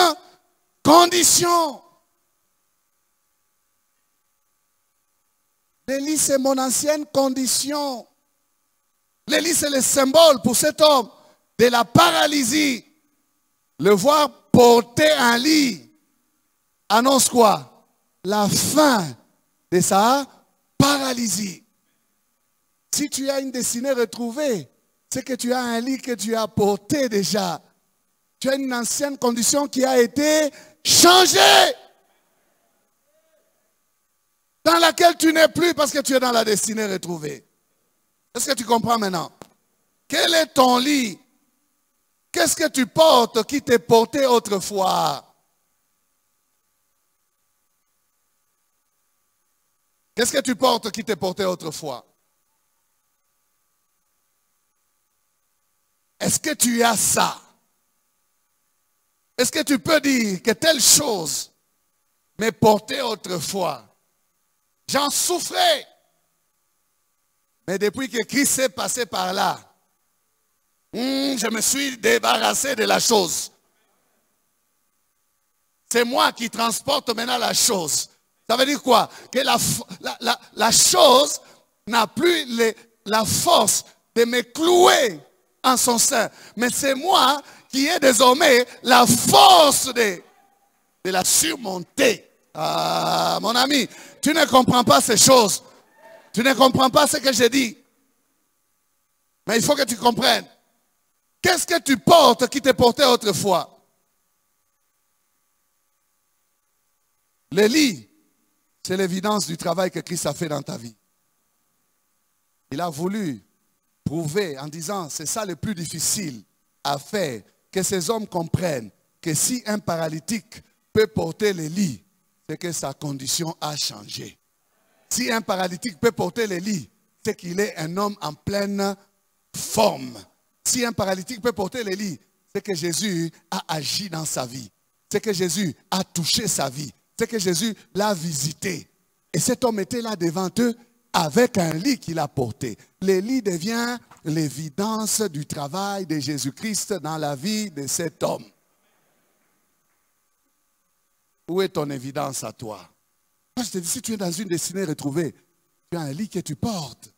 [SPEAKER 2] condition. Le lit, c'est mon ancienne condition. Le lit, c'est le symbole pour cet homme de la paralysie. Le voir porter un lit annonce quoi? La fin de sa paralysie. Si tu as une destinée retrouvée, c'est que tu as un lit que tu as porté déjà. Tu as une ancienne condition qui a été changée. Dans laquelle tu n'es plus parce que tu es dans la destinée retrouvée. Est-ce que tu comprends maintenant? Quel est ton lit? Qu'est-ce que tu portes qui t'est porté autrefois? Qu'est-ce que tu portes qui t'est porté autrefois? Est-ce que tu as ça? Est-ce que tu peux dire que telle chose m'est portée autrefois? J'en souffrais. Mais depuis que Christ est passé par là, je me suis débarrassé de la chose. C'est moi qui transporte maintenant la chose. Ça veut dire quoi? Que la chose n'a plus la force de me clouer en son sein. Mais c'est moi qui ai désormais la force de la surmonter. Ah, mon ami, tu ne comprends pas ces choses. Tu ne comprends pas ce que je dis. Mais il faut que tu comprennes. Qu'est-ce que tu portes qui te portait autrefois? Le lit, c'est l'évidence du travail que Christ a fait dans ta vie. Il a voulu prouver en disant, c'est ça le plus difficile à faire, que ces hommes comprennent que si un paralytique peut porter le lit, c'est que sa condition a changé. Si un paralytique peut porter le lit, c'est qu'il est un homme en pleine forme. Si un paralytique peut porter le lit, c'est que Jésus a agi dans sa vie. C'est que Jésus a touché sa vie. C'est que Jésus l'a visité. Et cet homme était là devant eux avec un lit qu'il a porté. Le lit devient l'évidence du travail de Jésus-Christ dans la vie de cet homme. Où est ton évidence à toi? Moi, je te dis, si tu es dans une destinée retrouvée, tu as un lit que tu portes.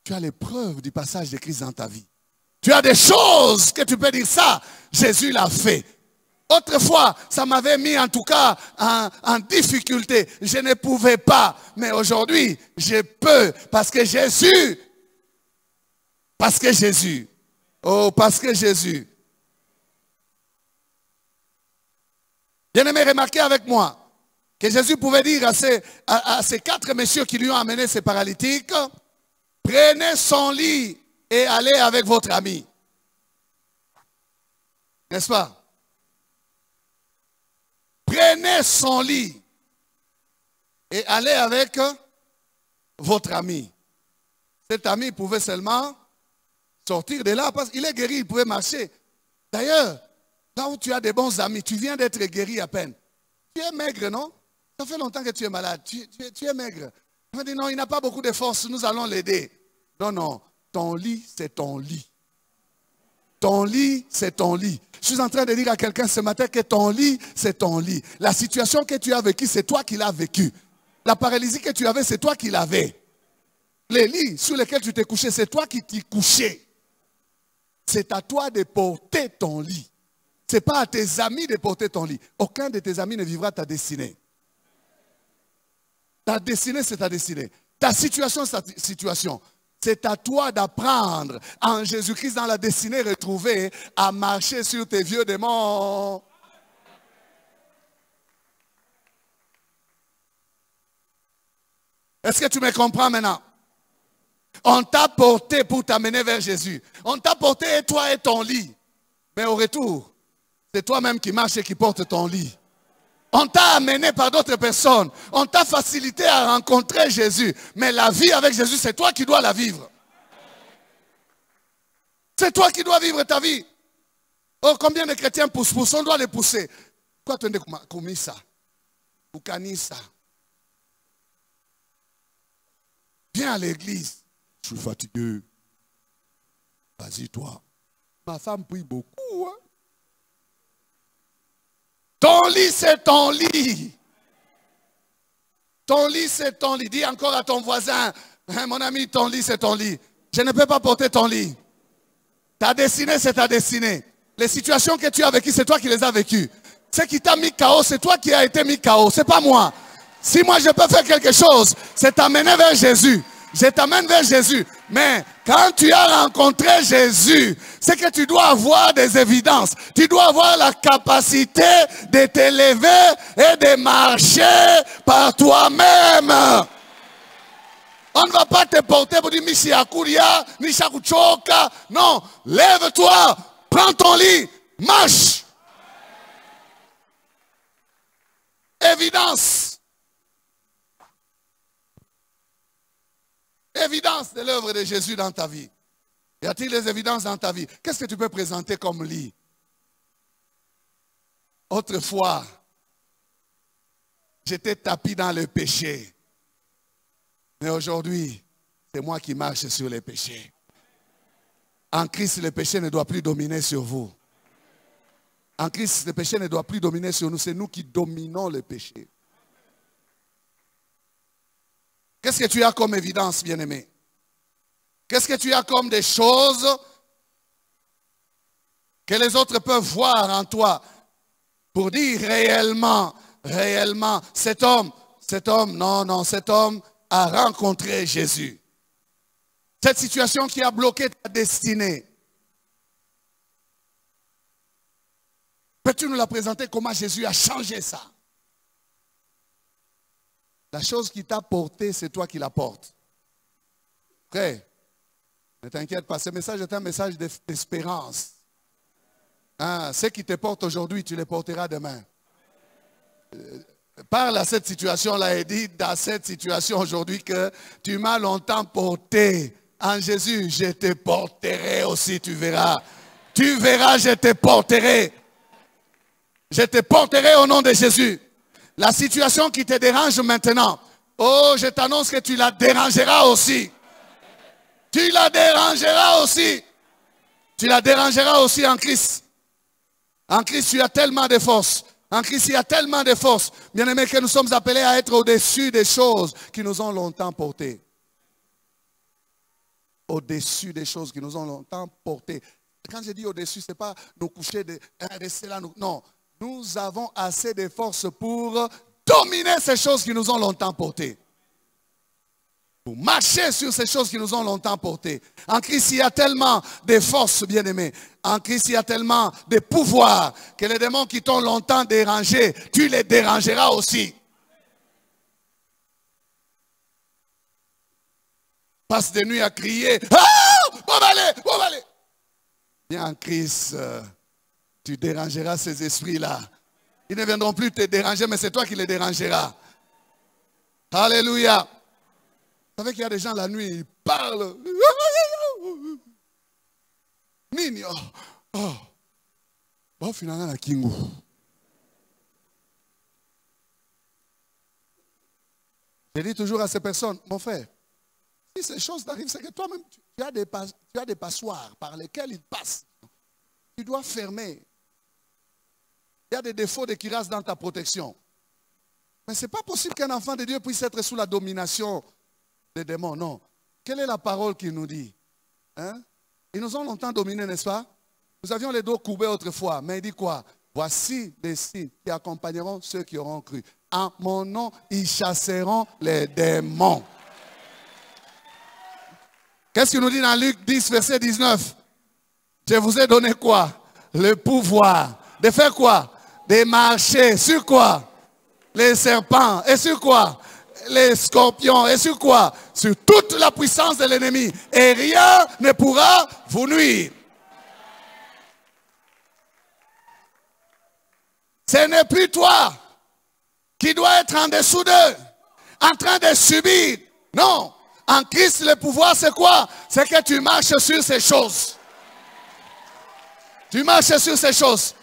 [SPEAKER 2] Tu as les preuves du passage de Christ dans ta vie. Tu as des choses que tu peux dire ça, Jésus l'a fait. Autrefois, ça m'avait mis en tout cas en difficulté. Je ne pouvais pas. Mais aujourd'hui, je peux parce que Jésus. Parce que Jésus. Oh, parce que Jésus. Bien-aimé, remarquez avec moi que Jésus pouvait dire à ces quatre messieurs qui lui ont amené ces paralytiques, prenez son lit et allez avec votre ami. N'est-ce pas? Prenez son lit et allez avec votre ami. Cet ami pouvait seulement sortir de là parce qu'il est guéri, il pouvait marcher. D'ailleurs, là où tu as des bons amis, tu viens d'être guéri à peine. Tu es maigre, non? Ça fait longtemps que tu es malade. Tu es maigre. Il m'a dit non, il n'a pas beaucoup de force, nous allons l'aider. Non, non, ton lit, c'est ton lit. Ton lit, c'est ton lit. Je suis en train de dire à quelqu'un ce matin que ton lit, c'est ton lit. La situation que tu as vécue, c'est toi qui l'as vécue. La paralysie que tu avais, c'est toi qui l'avais. Les lits sur lesquels tu t'es couché, c'est toi qui t'y couchais. C'est à toi de porter ton lit. Ce n'est pas à tes amis de porter ton lit. Aucun de tes amis ne vivra ta destinée. Ta destinée, c'est ta destinée. Ta situation, c'est ta situation. C'est à toi d'apprendre en Jésus-Christ dans la destinée retrouvée à marcher sur tes vieux démons. Est-ce que tu me comprends maintenant? On t'a porté pour t'amener vers Jésus. On t'a porté, toi et ton lit. Mais au retour, c'est toi-même qui marches et qui porte ton lit. On t'a amené par d'autres personnes. On t'a facilité à rencontrer Jésus. Mais la vie avec Jésus, c'est toi qui dois la vivre. C'est toi qui dois vivre ta vie. Oh, combien de chrétiens poussent, on doit les pousser. Quoi tu as commis ça? Ou ça? Viens à l'église. Je suis fatigué. Vas-y, toi. Ma femme prie beaucoup. Hein? Ton lit, c'est ton lit. Ton lit, c'est ton lit. Dis encore à ton voisin, hein, mon ami, ton lit, c'est ton lit. Je ne peux pas porter ton lit. Ta destinée, c'est ta destinée. Les situations que tu as vécues, c'est toi qui les as vécues. Ce qui t'a mis KO, c'est toi qui as été mis KO. C'est pas moi. Si moi je peux faire quelque chose, c'est t'amener vers Jésus. Je t'amène vers Jésus. Mais quand tu as rencontré Jésus, c'est que tu dois avoir des évidences. Tu dois avoir la capacité de t'élever et de marcher par toi-même. On ne va pas te porter pour dire Michi Akuria, Misha Kuchoka. Non, lève-toi, prends ton lit, marche. Évidence. Évidence de l'œuvre de Jésus dans ta vie. Y a-t-il des évidences dans ta vie? Qu'est-ce que tu peux présenter comme lit? Autrefois, j'étais tapis dans le péché. Mais aujourd'hui, c'est moi qui marche sur les péchés. En Christ, le péché ne doit plus dominer sur vous. En Christ, le péché ne doit plus dominer sur nous. C'est nous qui dominons le péché. Qu'est-ce que tu as comme évidence, bien-aimé? Qu'est-ce que tu as comme des choses que les autres peuvent voir en toi pour dire réellement, cet homme, cet homme a rencontré Jésus. Cette situation qui a bloqué ta destinée. Peux-tu nous la présenter comment Jésus a changé ça? La chose qui t'a porté, c'est toi qui la portes. Frère, ne t'inquiète pas, ce message est un message d'espérance. Hein, ce qui te porte aujourd'hui, tu les porteras demain. Parle à cette situation-là et dis dans cette situation aujourd'hui que tu m'as longtemps porté. En Jésus, je te porterai aussi, tu verras. Tu verras, je te porterai. Je te porterai au nom de Jésus. La situation qui te dérange maintenant, oh, je t'annonce que tu la dérangeras aussi. Tu la dérangeras aussi. Tu la dérangeras aussi en Christ. En Christ, tu as tellement de force. En Christ, il y a tellement de force. Bien-aimés, que nous sommes appelés à être au-dessus des choses qui nous ont longtemps portés. Au-dessus des choses qui nous ont longtemps portés. Quand je dis au-dessus, ce n'est pas nous coucher, rester là. Non. Nous avons assez de force pour dominer ces choses qui nous ont longtemps portés. Pour marcher sur ces choses qui nous ont longtemps portés. En Christ, il y a tellement de force, bien-aimés. En Christ, il y a tellement de pouvoir que les démons qui t'ont longtemps dérangé, tu les dérangeras aussi. Passe des nuits à crier. Ah! On va aller. Bien en Christ, tu dérangeras ces esprits-là. Ils ne viendront plus te déranger, mais c'est toi qui les dérangeras. Alléluia. Vous savez qu'il y a des gens la nuit, ils parlent. Nini, bon, finalement, la kingo. Je dis toujours à ces personnes, mon frère, si ces choses t'arrivent, c'est que toi-même, tu as des passoires par lesquelles ils passent. Tu dois fermer. Il y a des défauts de cuirasse dans ta protection. Mais ce n'est pas possible qu'un enfant de Dieu puisse être sous la domination des démons. Non. Quelle est la parole qu'il nous dit? Hein? Ils nous ont longtemps dominés, n'est-ce pas? Nous avions les dos courbés autrefois. Mais il dit quoi? Voici des signes qui accompagneront ceux qui auront cru. en mon nom, ils chasseront les démons. Qu'est-ce qu'il nous dit dans Luc 10, verset 19? Je vous ai donné quoi? Le pouvoir. De faire quoi? De marcher. Sur quoi? Les serpents. Et sur quoi? Les scorpions. Et sur quoi? Sur toute la puissance de l'ennemi. Et rien ne pourra vous nuire. Ce n'est plus toi qui dois être en dessous d'eux, en train de subir. Non. En Christ, le pouvoir, c'est quoi? C'est que tu marches sur ces choses. Tu marches sur ces choses.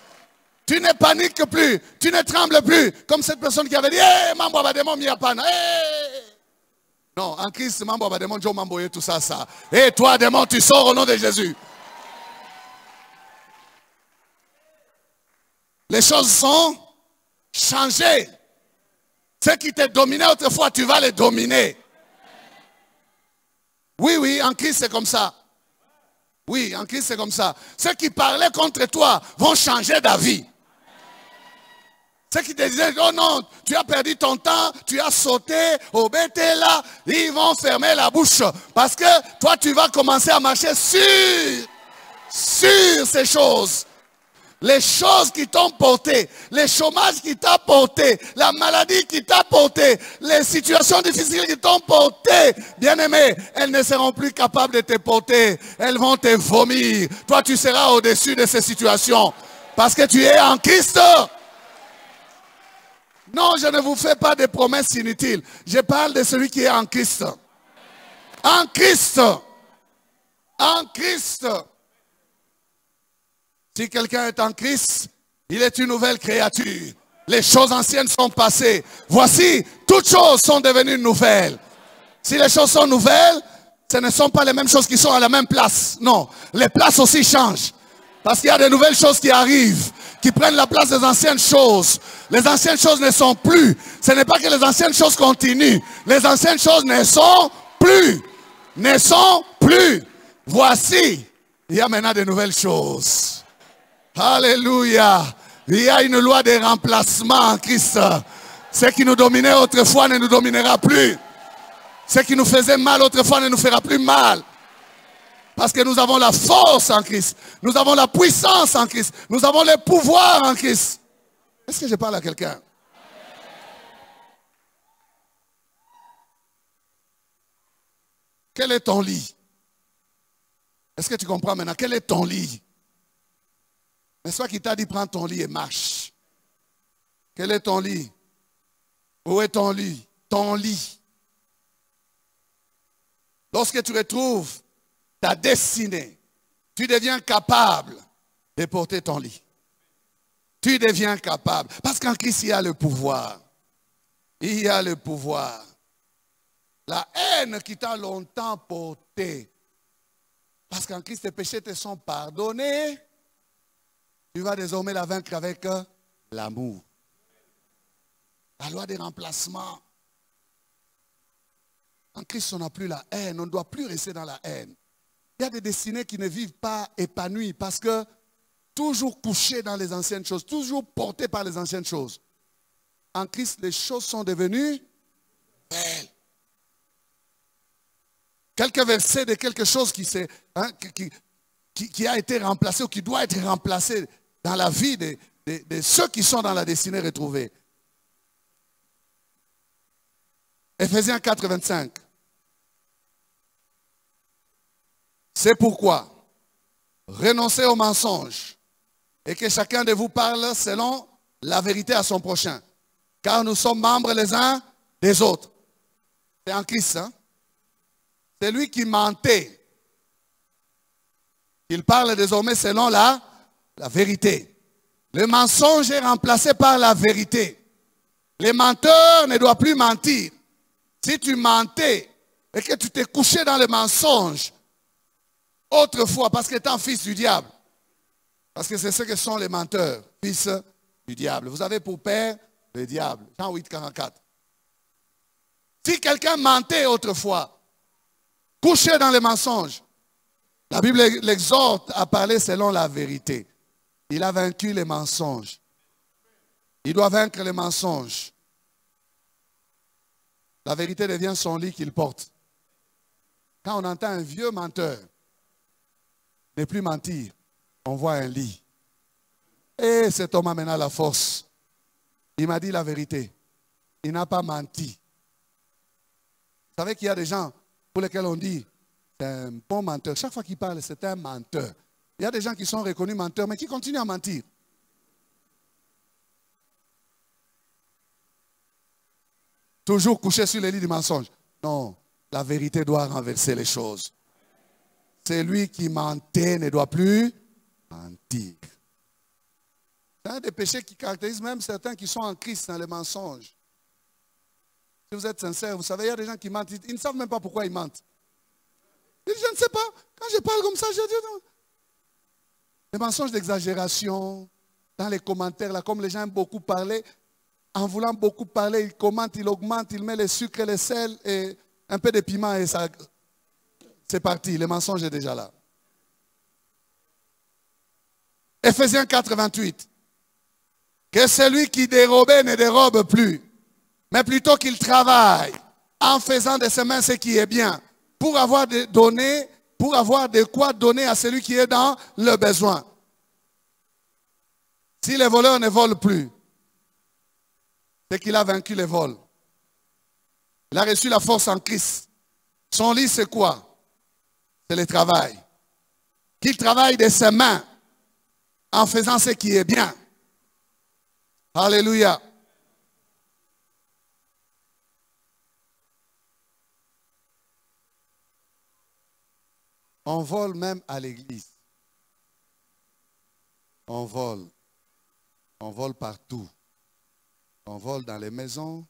[SPEAKER 2] Tu ne paniques plus. Tu ne trembles plus. Comme cette personne qui avait dit, hey, mambo abademo miapana. Hey. Non, en Christ, mambo abademo, Joe mambo et tout ça, ça. Et toi, démon, tu sors au nom de Jésus. Les choses sont changées. Ce qui te dominait autrefois, tu vas les dominer. Oui, oui, en Christ, c'est comme ça. Oui, en Christ, c'est comme ça. Ceux qui parlaient contre toi vont changer d'avis. Ceux qui te disaient, oh non, tu as perdu ton temps, tu as sauté au BT là, ils vont fermer la bouche. Parce que toi, tu vas commencer à marcher sur ces choses. Les choses qui t'ont porté, les chômages qui t'ont porté, la maladie qui t'a porté, les situations difficiles qui t'ont porté, bien-aimé, elles ne seront plus capables de te porter. Elles vont te vomir. Toi, tu seras au-dessus de ces situations. Parce que tu es en Christ. Non, je ne vous fais pas de promesses inutiles. Je parle de celui qui est en Christ. En Christ. En Christ. Si quelqu'un est en Christ, il est une nouvelle créature. Les choses anciennes sont passées. Voici, toutes choses sont devenues nouvelles. Si les choses sont nouvelles, ce ne sont pas les mêmes choses qui sont à la même place. Non, les places aussi changent. Parce qu'il y a de nouvelles choses qui arrivent, qui prennent la place des anciennes choses. Les anciennes choses ne sont plus. Ce n'est pas que les anciennes choses continuent. Les anciennes choses ne sont plus. Ne sont plus. Voici, il y a maintenant de nouvelles choses. Alléluia. Il y a une loi de remplacement en Christ. Ce qui nous dominait autrefois ne nous dominera plus. Ce qui nous faisait mal autrefois ne nous fera plus mal. Parce que nous avons la force en Christ. Nous avons la puissance en Christ. Nous avons le pouvoir en Christ. Est-ce que je parle à quelqu'un? Quel est ton lit? Est-ce que tu comprends maintenant? Quel est ton lit? N'est-ce pas qu'il t'a dit prends ton lit et marche? Quel est ton lit? Où est ton lit? Ton lit. Lorsque tu retrouves ta destinée, tu deviens capable de porter ton lit. Tu deviens capable. Parce qu'en Christ, il y a le pouvoir. Il y a le pouvoir. La haine qui t'a longtemps porté. Parce qu'en Christ, tes péchés te sont pardonnés. Tu vas désormais la vaincre avec l'amour. La loi des remplacements. En Christ, on n'a plus la haine. On ne doit plus rester dans la haine. Il y a des destinés qui ne vivent pas épanouis parce que toujours couchés dans les anciennes choses, toujours portés par les anciennes choses. En Christ, les choses sont devenues belles. Quelques versets de quelque chose qui a été remplacé ou qui doit être remplacé dans la vie de ceux qui sont dans la destinée retrouvée. Éphésiens 4, 25. C'est pourquoi renoncez aux mensonges et que chacun de vous parle selon la vérité à son prochain. Car nous sommes membres les uns des autres. C'est en Christ, hein? C'est lui qui mentait. Il parle désormais selon la vérité. Le mensonge est remplacé par la vérité. Les menteurs ne doivent plus mentir. Si tu mentais et que tu t'es couché dans le mensonge autrefois parce que tu es un fils du diable. Parce que c'est ce que sont les menteurs, fils du diable. Vous avez pour père le diable. Jean 8, 44. Si quelqu'un mentait autrefois, couché dans les mensonges, la Bible l'exhorte à parler selon la vérité. Il a vaincu les mensonges. Il doit vaincre les mensonges. La vérité devient son lit qu'il porte. Quand on entend un vieux menteur ne plus mentir, on voit un lit. Et cet homme a maintenant la force. Il m'a dit la vérité. Il n'a pas menti. Vous savez qu'il y a des gens pour lesquels on dit c'est un bon menteur. Chaque fois qu'il parle, c'est un menteur. Il y a des gens qui sont reconnus menteurs, mais qui continuent à mentir. Toujours couché sur les lits du mensonge. Non, la vérité doit renverser les choses. Celui qui mentait ne doit plus mentir. C'est un des péchés qui caractérise même certains qui sont en Christ dans les mensonges. Si vous êtes sincère, vous savez, il y a des gens qui mentent. Ils ne savent même pas pourquoi ils mentent. Ils disent, je ne sais pas. Quand je parle comme ça, je dis non. Les mensonges d'exagération, dans les commentaires, là, comme les gens aiment beaucoup parler, en voulant beaucoup parler, ils commentent, ils augmentent, ils mettent les sucres et les sels et un peu de piment et ça, c'est parti. Le mensonge est déjà là. Ephésiens 4, 28. Que celui qui dérobait ne dérobe plus, mais plutôt qu'il travaille en faisant de ses mains ce qui est bien, pour avoir de quoi donner à celui qui est dans le besoin. Si les voleurs ne volent plus, c'est qu'il a vaincu les vols. Il a reçu la force en Christ. Son lit, c'est quoi? C'est le travail. Qu'il travaille de ses mains en faisant ce qui est bien. Alléluia. On vole même à l'église. On vole. On vole partout. On vole dans les maisons.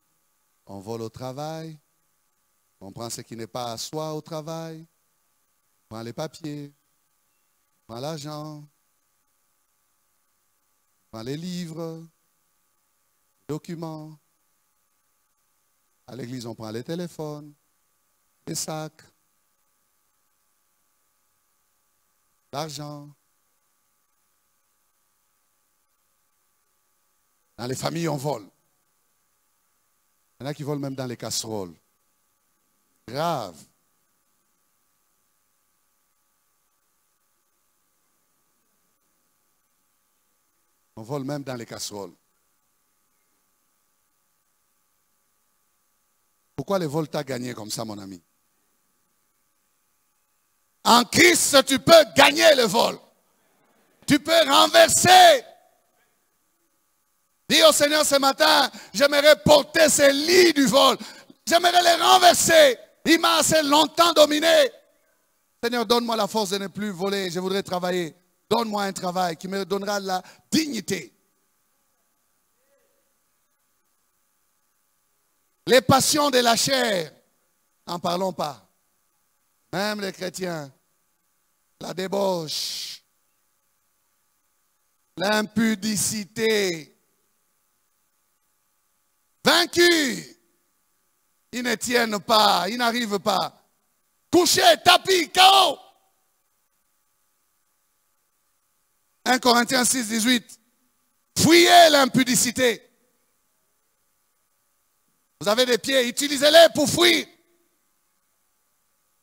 [SPEAKER 2] On vole au travail. On prend ce qui n'est pas à soi au travail. On prend les papiers. On prend l'argent. On prend les livres. Les documents. À l'église, on prend les téléphones. Les sacs. L'argent. Dans les familles, on vole. Il y en a qui volent même dans les casseroles. Grave. On vole même dans les casseroles. Pourquoi le vol t'a gagné comme ça, mon ami? En Christ, tu peux gagner le vol. Tu peux renverser. Dis au Seigneur ce matin, j'aimerais porter ces lits du vol. J'aimerais les renverser. Il m'a assez longtemps dominé. Seigneur, donne-moi la force de ne plus voler. Je voudrais travailler. Donne-moi un travail qui me donnera la dignité. Les passions de la chair, n'en parlons pas. Même les chrétiens, la débauche, l'impudicité, vaincus, ils ne tiennent pas, ils n'arrivent pas. Couché, tapis, KO. 1 Corinthiens 6, 18. Fuyez l'impudicité. Vous avez des pieds, utilisez-les pour fuir.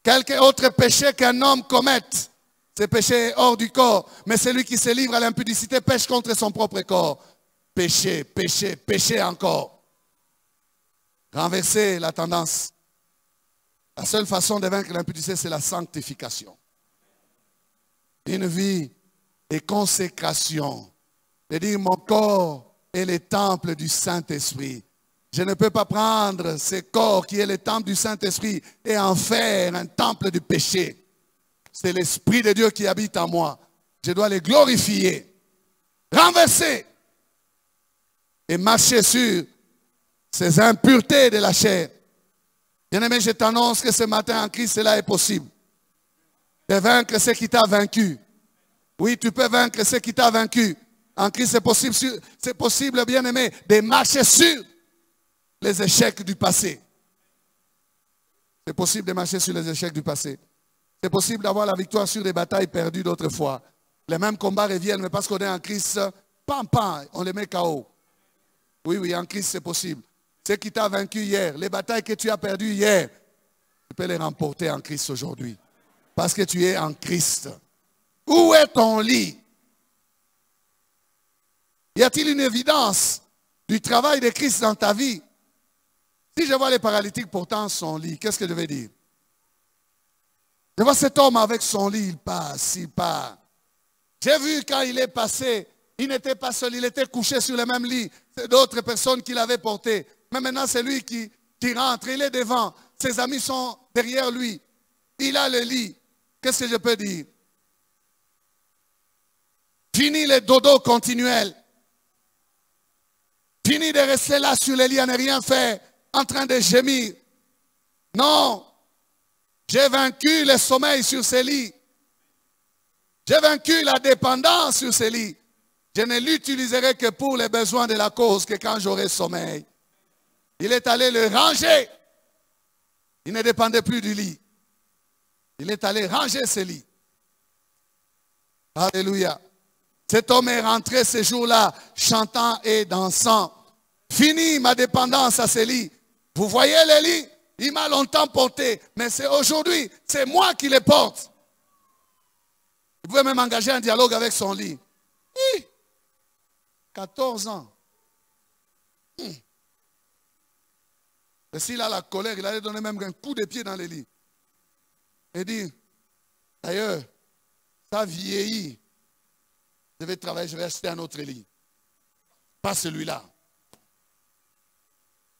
[SPEAKER 2] Quelque autre péché qu'un homme commette, ce péché est hors du corps. Mais celui qui se livre à l'impudicité pêche contre son propre corps. Péché, péché, péché encore. Renverser la tendance. La seule façon de vaincre l'impudicité, c'est la sanctification. Une vie de consécration. De dire mon corps est le temple du Saint-Esprit. Je ne peux pas prendre ce corps qui est le temple du Saint-Esprit et en faire un temple du péché. C'est l'Esprit de Dieu qui habite en moi. Je dois le glorifier, renverser et marcher sur ces impuretés de la chair. Bien-aimé, je t'annonce que ce matin en Christ, cela est possible. De vaincre ce qui t'a vaincu. Oui, tu peux vaincre ce qui t'a vaincu. En Christ, c'est possible, bien-aimé, de marcher sur les échecs du passé. C'est possible de marcher sur les échecs du passé. C'est possible d'avoir la victoire sur des batailles perdues d'autrefois. Les mêmes combats reviennent, mais parce qu'on est en Christ, pam, pam, on les met KO. Oui, oui, en Christ, c'est possible. ce qui t'a vaincu hier, les batailles que tu as perdues hier, tu peux les remporter en Christ aujourd'hui. Parce que tu es en Christ. Où est ton lit? Y a-t-il une évidence du travail de Christ dans ta vie? Si je vois les paralytiques portant son lit, qu'est-ce que je vais dire? Je vois cet homme avec son lit, il passe, il part. J'ai vu quand il est passé, il n'était pas seul, il était couché sur le même lit. C'est d'autres personnes qui l'avaient porté. Mais maintenant, c'est lui qui rentre, il est devant. Ses amis sont derrière lui. Il a le lit. Qu'est-ce que je peux dire? Fini les dodos continuels. Fini de rester là sur le lit à ne rien faire, en train de gémir. Non. J'ai vaincu le sommeil sur ces lits. J'ai vaincu la dépendance sur ces lits. Je ne l'utiliserai que pour les besoins de la cause, que quand j'aurai sommeil. Il est allé le ranger. Il ne dépendait plus du lit. Il est allé ranger ses lits. Alléluia. Cet homme est rentré ce jour-là, chantant et dansant. Fini ma dépendance à ces lits. Vous voyez les lits? Il m'a longtemps porté, mais c'est aujourd'hui, c'est moi qui les porte. Vous pouvez même engager un dialogue avec son lit. 14 ans. Et s'il a la colère, il allait donner même un coup de pied dans les lits. Et dire, d'ailleurs, ça vieillit. Je vais travailler, je vais acheter un autre lit. Pas celui-là.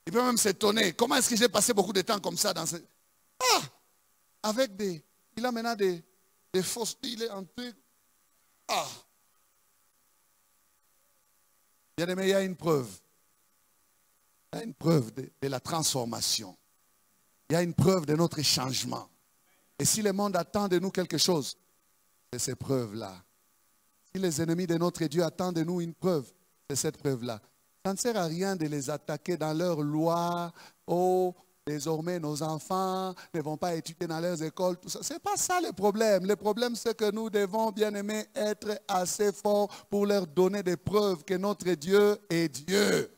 [SPEAKER 2] Il peut même s'étonner. Comment est-ce que j'ai passé beaucoup de temps comme ça dans ce... Ah! Avec des... Il a maintenant des fausses... Il est entré... Ah! Bien-aimé, il y a une preuve. Il y a une preuve de la transformation. Il y a une preuve de notre changement. Et si le monde attend de nous quelque chose, c'est ces preuves-là. Si les ennemis de notre Dieu attendent de nous une preuve, c'est cette preuve-là. Ça ne sert à rien de les attaquer dans leur loi. Oh, désormais nos enfants ne vont pas étudier dans leurs écoles. Tout ça. Ce n'est pas ça le problème. Le problème, c'est que nous devons, bien aimés, être assez forts pour leur donner des preuves que notre Dieu est Dieu.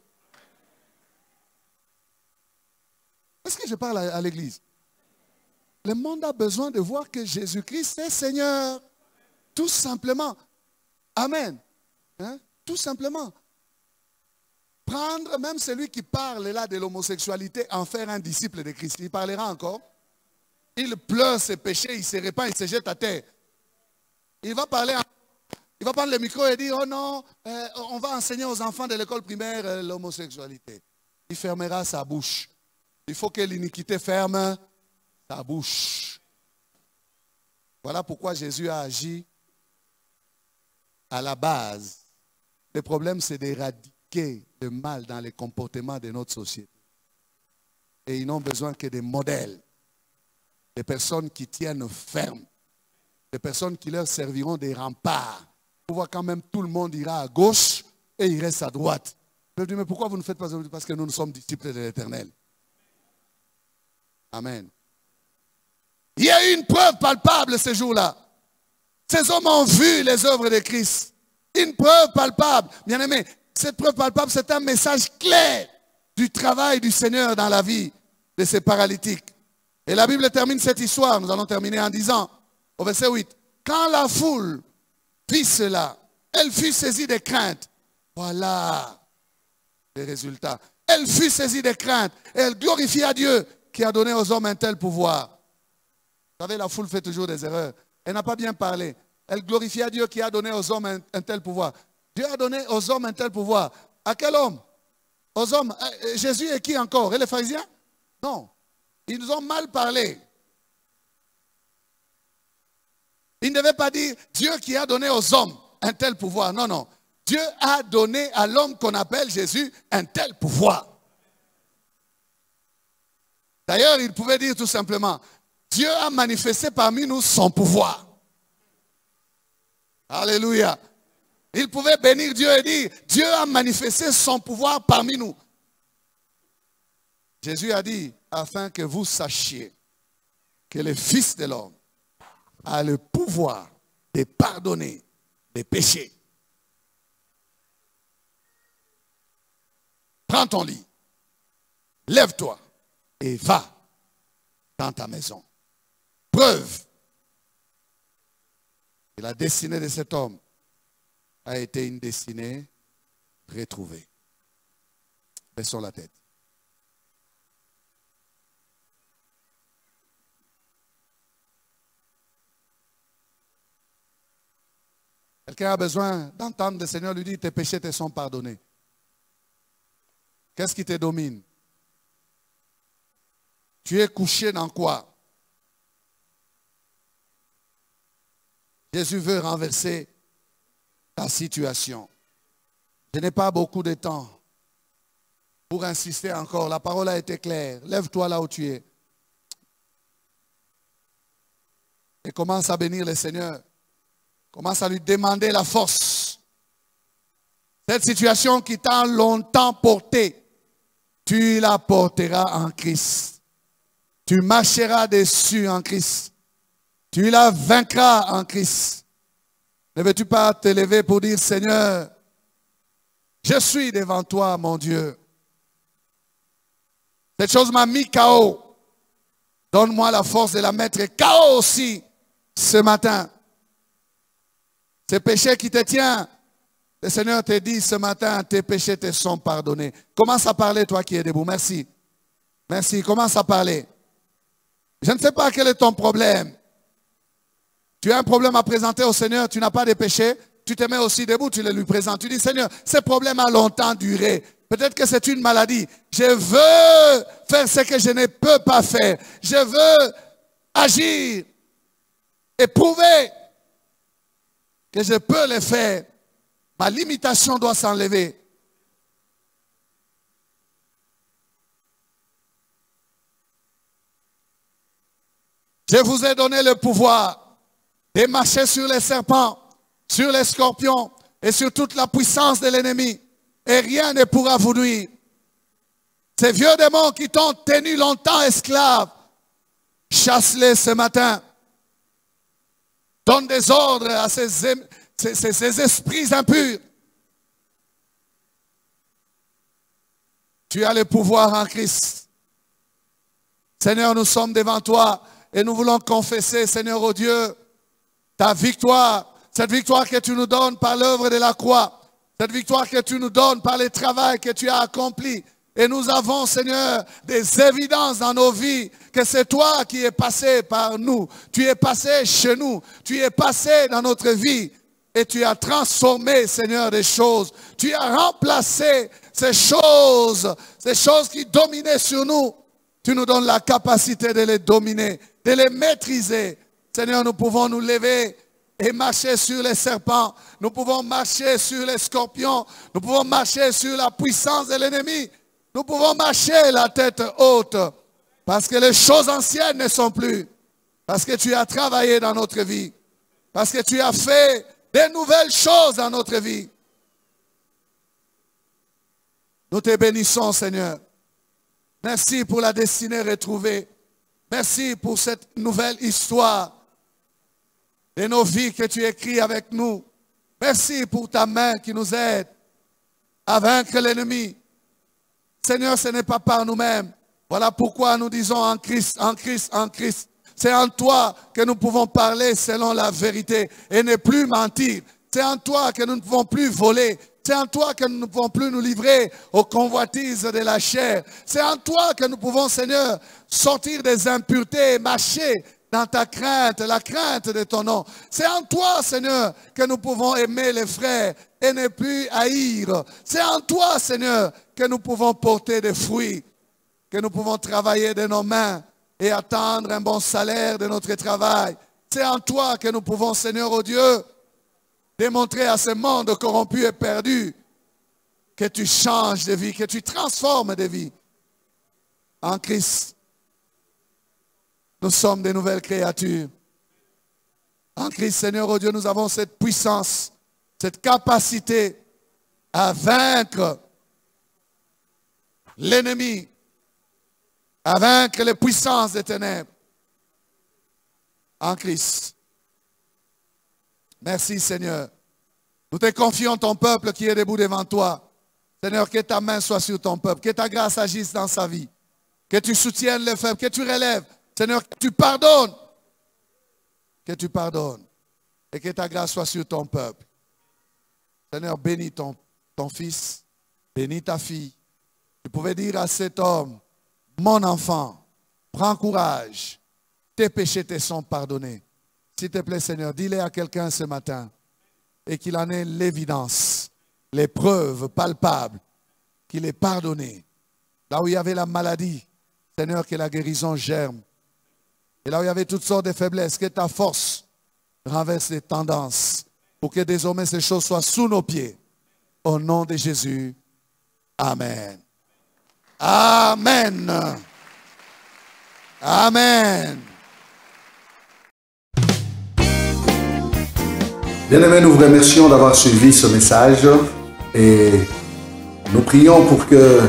[SPEAKER 2] Est-ce que je parle à l'église? Le monde a besoin de voir que Jésus-Christ est Seigneur. Tout simplement. Amen. Hein? Tout simplement. Prendre même celui qui parle là de l'homosexualité, en faire un disciple de Christ. Il parlera encore. Il pleure ses péchés, il se répand, il se jette à terre. Il va parler, il va prendre le micro et dire, oh non, on va enseigner aux enfants de l'école primaire l'homosexualité. Il fermera sa bouche. Il faut que l'iniquité ferme sa bouche. Voilà pourquoi Jésus a agi à la base. Le problème, c'est d'éradiquer le mal dans les comportements de notre société. Et ils n'ont besoin que des modèles, des personnes qui tiennent ferme, des personnes qui leur serviront des remparts. Pour voir quand même tout le monde ira à gauche et il reste à droite. Je me dis, mais pourquoi vous ne faites pas ça? Parce que nous sommes disciples de l'Éternel. Amen. Il y a eu une preuve palpable ce jour-là. Ces hommes ont vu les œuvres de Christ. Une preuve palpable. Bien aimé, cette preuve palpable, c'est un message clair du travail du Seigneur dans la vie de ces paralytiques. Et la Bible termine cette histoire. Nous allons terminer en disant, au verset 8, quand la foule vit cela, elle fut saisie de crainte. Voilà les résultats. Elle fut saisie de crainte. Et elle glorifia Dieu qui a donné aux hommes un tel pouvoir. Vous savez, la foule fait toujours des erreurs. Elle n'a pas bien parlé. Elle glorifia Dieu qui a donné aux hommes un tel pouvoir. Dieu a donné aux hommes un tel pouvoir. À quel homme? Aux hommes. Jésus et qui encore? Et les pharisiens? Non. Ils nous ont mal parlé. Ils ne devaient pas dire Dieu qui a donné aux hommes un tel pouvoir. Non, non. Dieu a donné à l'homme qu'on appelle Jésus un tel pouvoir. D'ailleurs, il pouvait dire tout simplement, Dieu a manifesté parmi nous son pouvoir. Alléluia. Il pouvait bénir Dieu et dire, Dieu a manifesté son pouvoir parmi nous. Jésus a dit, afin que vous sachiez que le Fils de l'homme a le pouvoir de pardonner les péchés. Prends ton lit. lève-toi et va dans ta maison. Preuve que la destinée de cet homme a été une destinée retrouvée. Baissons la tête. Quelqu'un a besoin d'entendre le Seigneur lui dire, tes péchés te sont pardonnés. Qu'est-ce qui te domine? Tu es couché dans quoi? Jésus veut renverser ta situation. Je n'ai pas beaucoup de temps pour insister encore. La parole a été claire. Lève-toi là où tu es. Et commence à bénir le Seigneur. Commence à lui demander la force. Cette situation qui t'a longtemps porté, tu la porteras en Christ. Tu marcheras dessus en Christ. Tu la vaincras en Christ. Ne veux-tu pas te lever pour dire, Seigneur, je suis devant toi, mon Dieu. Cette chose m'a mis KO. Donne-moi la force de la mettre KO aussi ce matin. Ces péchés qui te tiennent, le Seigneur te dit ce matin, tes péchés te sont pardonnés. Commence à parler, toi qui es debout. Merci. Merci. Commence à parler. Je ne sais pas quel est ton problème. Tu as un problème à présenter au Seigneur, tu n'as pas de péché, tu te mets aussi debout, tu le lui présentes. Tu dis, Seigneur, ce problème a longtemps duré. Peut-être que c'est une maladie. Je veux faire ce que je ne peux pas faire. Je veux agir et prouver que je peux le faire. Ma limitation doit s'enlever. Je vous ai donné le pouvoir de marcher sur les serpents, sur les scorpions et sur toute la puissance de l'ennemi. Et rien ne pourra vous nuire. Ces vieux démons qui t'ont tenu longtemps esclaves, chasse-les ce matin. Donne des ordres à ces esprits impurs. Tu as le pouvoir en Christ. Seigneur, nous sommes devant toi et nous voulons confesser, Seigneur, oh Dieu, ta victoire, cette victoire que tu nous donnes par l'œuvre de la croix, cette victoire que tu nous donnes par le travail que tu as accompli. Et nous avons, Seigneur, des évidences dans nos vies que c'est toi qui es passé par nous. Tu es passé chez nous. Tu es passé dans notre vie. Et tu as transformé, Seigneur, des choses. Tu as remplacé ces choses qui dominaient sur nous. Tu nous donnes la capacité de les dominer, de les maîtriser. Seigneur, nous pouvons nous lever et marcher sur les serpents. Nous pouvons marcher sur les scorpions. Nous pouvons marcher sur la puissance de l'ennemi. Nous pouvons marcher la tête haute parce que les choses anciennes ne sont plus. Parce que tu as travaillé dans notre vie. Parce que tu as fait de nouvelles choses dans notre vie. Nous te bénissons, Seigneur. Merci pour la destinée retrouvée. Merci pour cette nouvelle histoire de nos vies que tu écris avec nous. Merci pour ta main qui nous aide à vaincre l'ennemi. Seigneur, ce n'est pas par nous-mêmes. Voilà pourquoi nous disons en Christ, en Christ, en Christ. C'est en toi que nous pouvons parler selon la vérité et ne plus mentir. C'est en toi que nous ne pouvons plus voler. C'est en toi que nous ne pouvons plus nous livrer aux convoitises de la chair. C'est en toi que nous pouvons, Seigneur, sortir des impuretés et marcher dans ta crainte, la crainte de ton nom. C'est en toi, Seigneur, que nous pouvons aimer les frères et ne plus haïr. C'est en toi, Seigneur, que nous pouvons porter des fruits, que nous pouvons travailler de nos mains et attendre un bon salaire de notre travail. C'est en toi que nous pouvons, Seigneur, oh Dieu, démontrer à ce monde corrompu et perdu que tu changes de vie, que tu transformes de vie. En Christ, nous sommes des nouvelles créatures. En Christ, Seigneur, oh Dieu, nous avons cette puissance, cette capacité à vaincre l'ennemi, à vaincre les puissances des ténèbres. En Christ. Merci, Seigneur. Nous te confions ton peuple qui est debout devant toi. Seigneur, que ta main soit sur ton peuple, que ta grâce agisse dans sa vie, que tu soutiennes les faibles, que tu relèves. Seigneur, que tu pardonnes. Que tu pardonnes. Et que ta grâce soit sur ton peuple. Seigneur, bénis ton fils, bénis ta fille. Tu pouvais dire à cet homme, mon enfant, prends courage, tes péchés te sont pardonnés. S'il te plaît, Seigneur, dis-le à quelqu'un ce matin et qu'il en ait l'évidence, les preuves palpables qu'il est pardonné. Là où il y avait la maladie, Seigneur, que la guérison germe. Et là où il y avait toutes sortes de faiblesses, que ta force renverse les tendances pour que désormais ces choses soient sous nos pieds. Au nom de Jésus, amen. Amen. Amen.
[SPEAKER 3] Bien-aimés, nous vous remercions d'avoir suivi ce message et nous prions pour que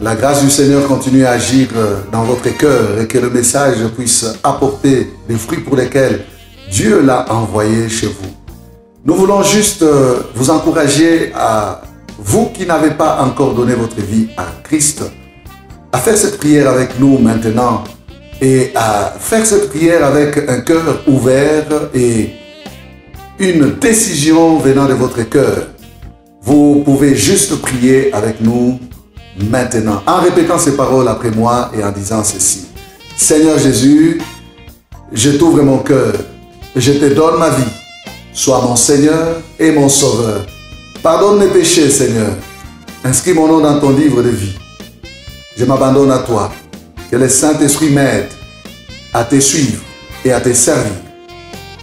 [SPEAKER 3] la grâce du Seigneur continue à agir dans votre cœur et que le message puisse apporter des fruits pour lesquels Dieu l'a envoyé chez vous. Nous voulons juste vous encourager à vous qui n'avez pas encore donné votre vie à Christ, à faire cette prière avec nous maintenant et à faire cette prière avec un cœur ouvert et une décision venant de votre cœur. Vous pouvez juste prier avec nous maintenant en répétant ces paroles après moi et en disant ceci. Seigneur Jésus, je t'ouvre mon cœur, je te donne ma vie. Sois mon Seigneur et mon Sauveur. Pardonne mes péchés, Seigneur. Inscris mon nom dans ton livre de vie. Je m'abandonne à toi. Que le Saint-Esprit m'aide à te suivre et à te servir.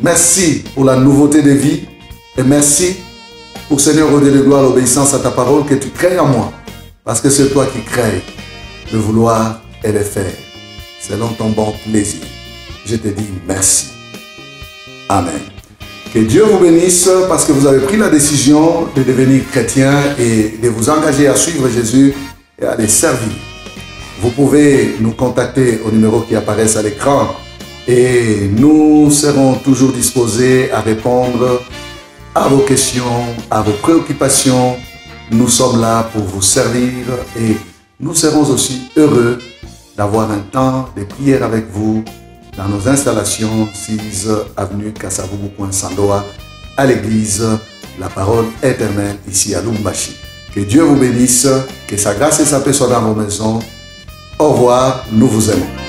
[SPEAKER 3] Merci pour la nouveauté de vie et merci pour, Seigneur, au Dieu de gloire, l'obéissance à ta parole que tu crées en moi. Parce que c'est toi qui crées le vouloir et le faire selon ton bon plaisir. Je te dis merci. Amen. Que Dieu vous bénisse parce que vous avez pris la décision de devenir chrétien et de vous engager à suivre Jésus et à les servir. Vous pouvez nous contacter au numéro qui apparaît à l'écran et nous serons toujours disposés à répondre à vos questions, à vos préoccupations. Nous sommes là pour vous servir et nous serons aussi heureux d'avoir un temps de prière avec vous dans nos installations 6 avenue Kasavubu, Sandoa, à l'église La Parole Éternelle, ici à Lubumbashi. Que Dieu vous bénisse, que sa grâce et sa paix soient dans vos maisons. Au revoir, nous vous aimons.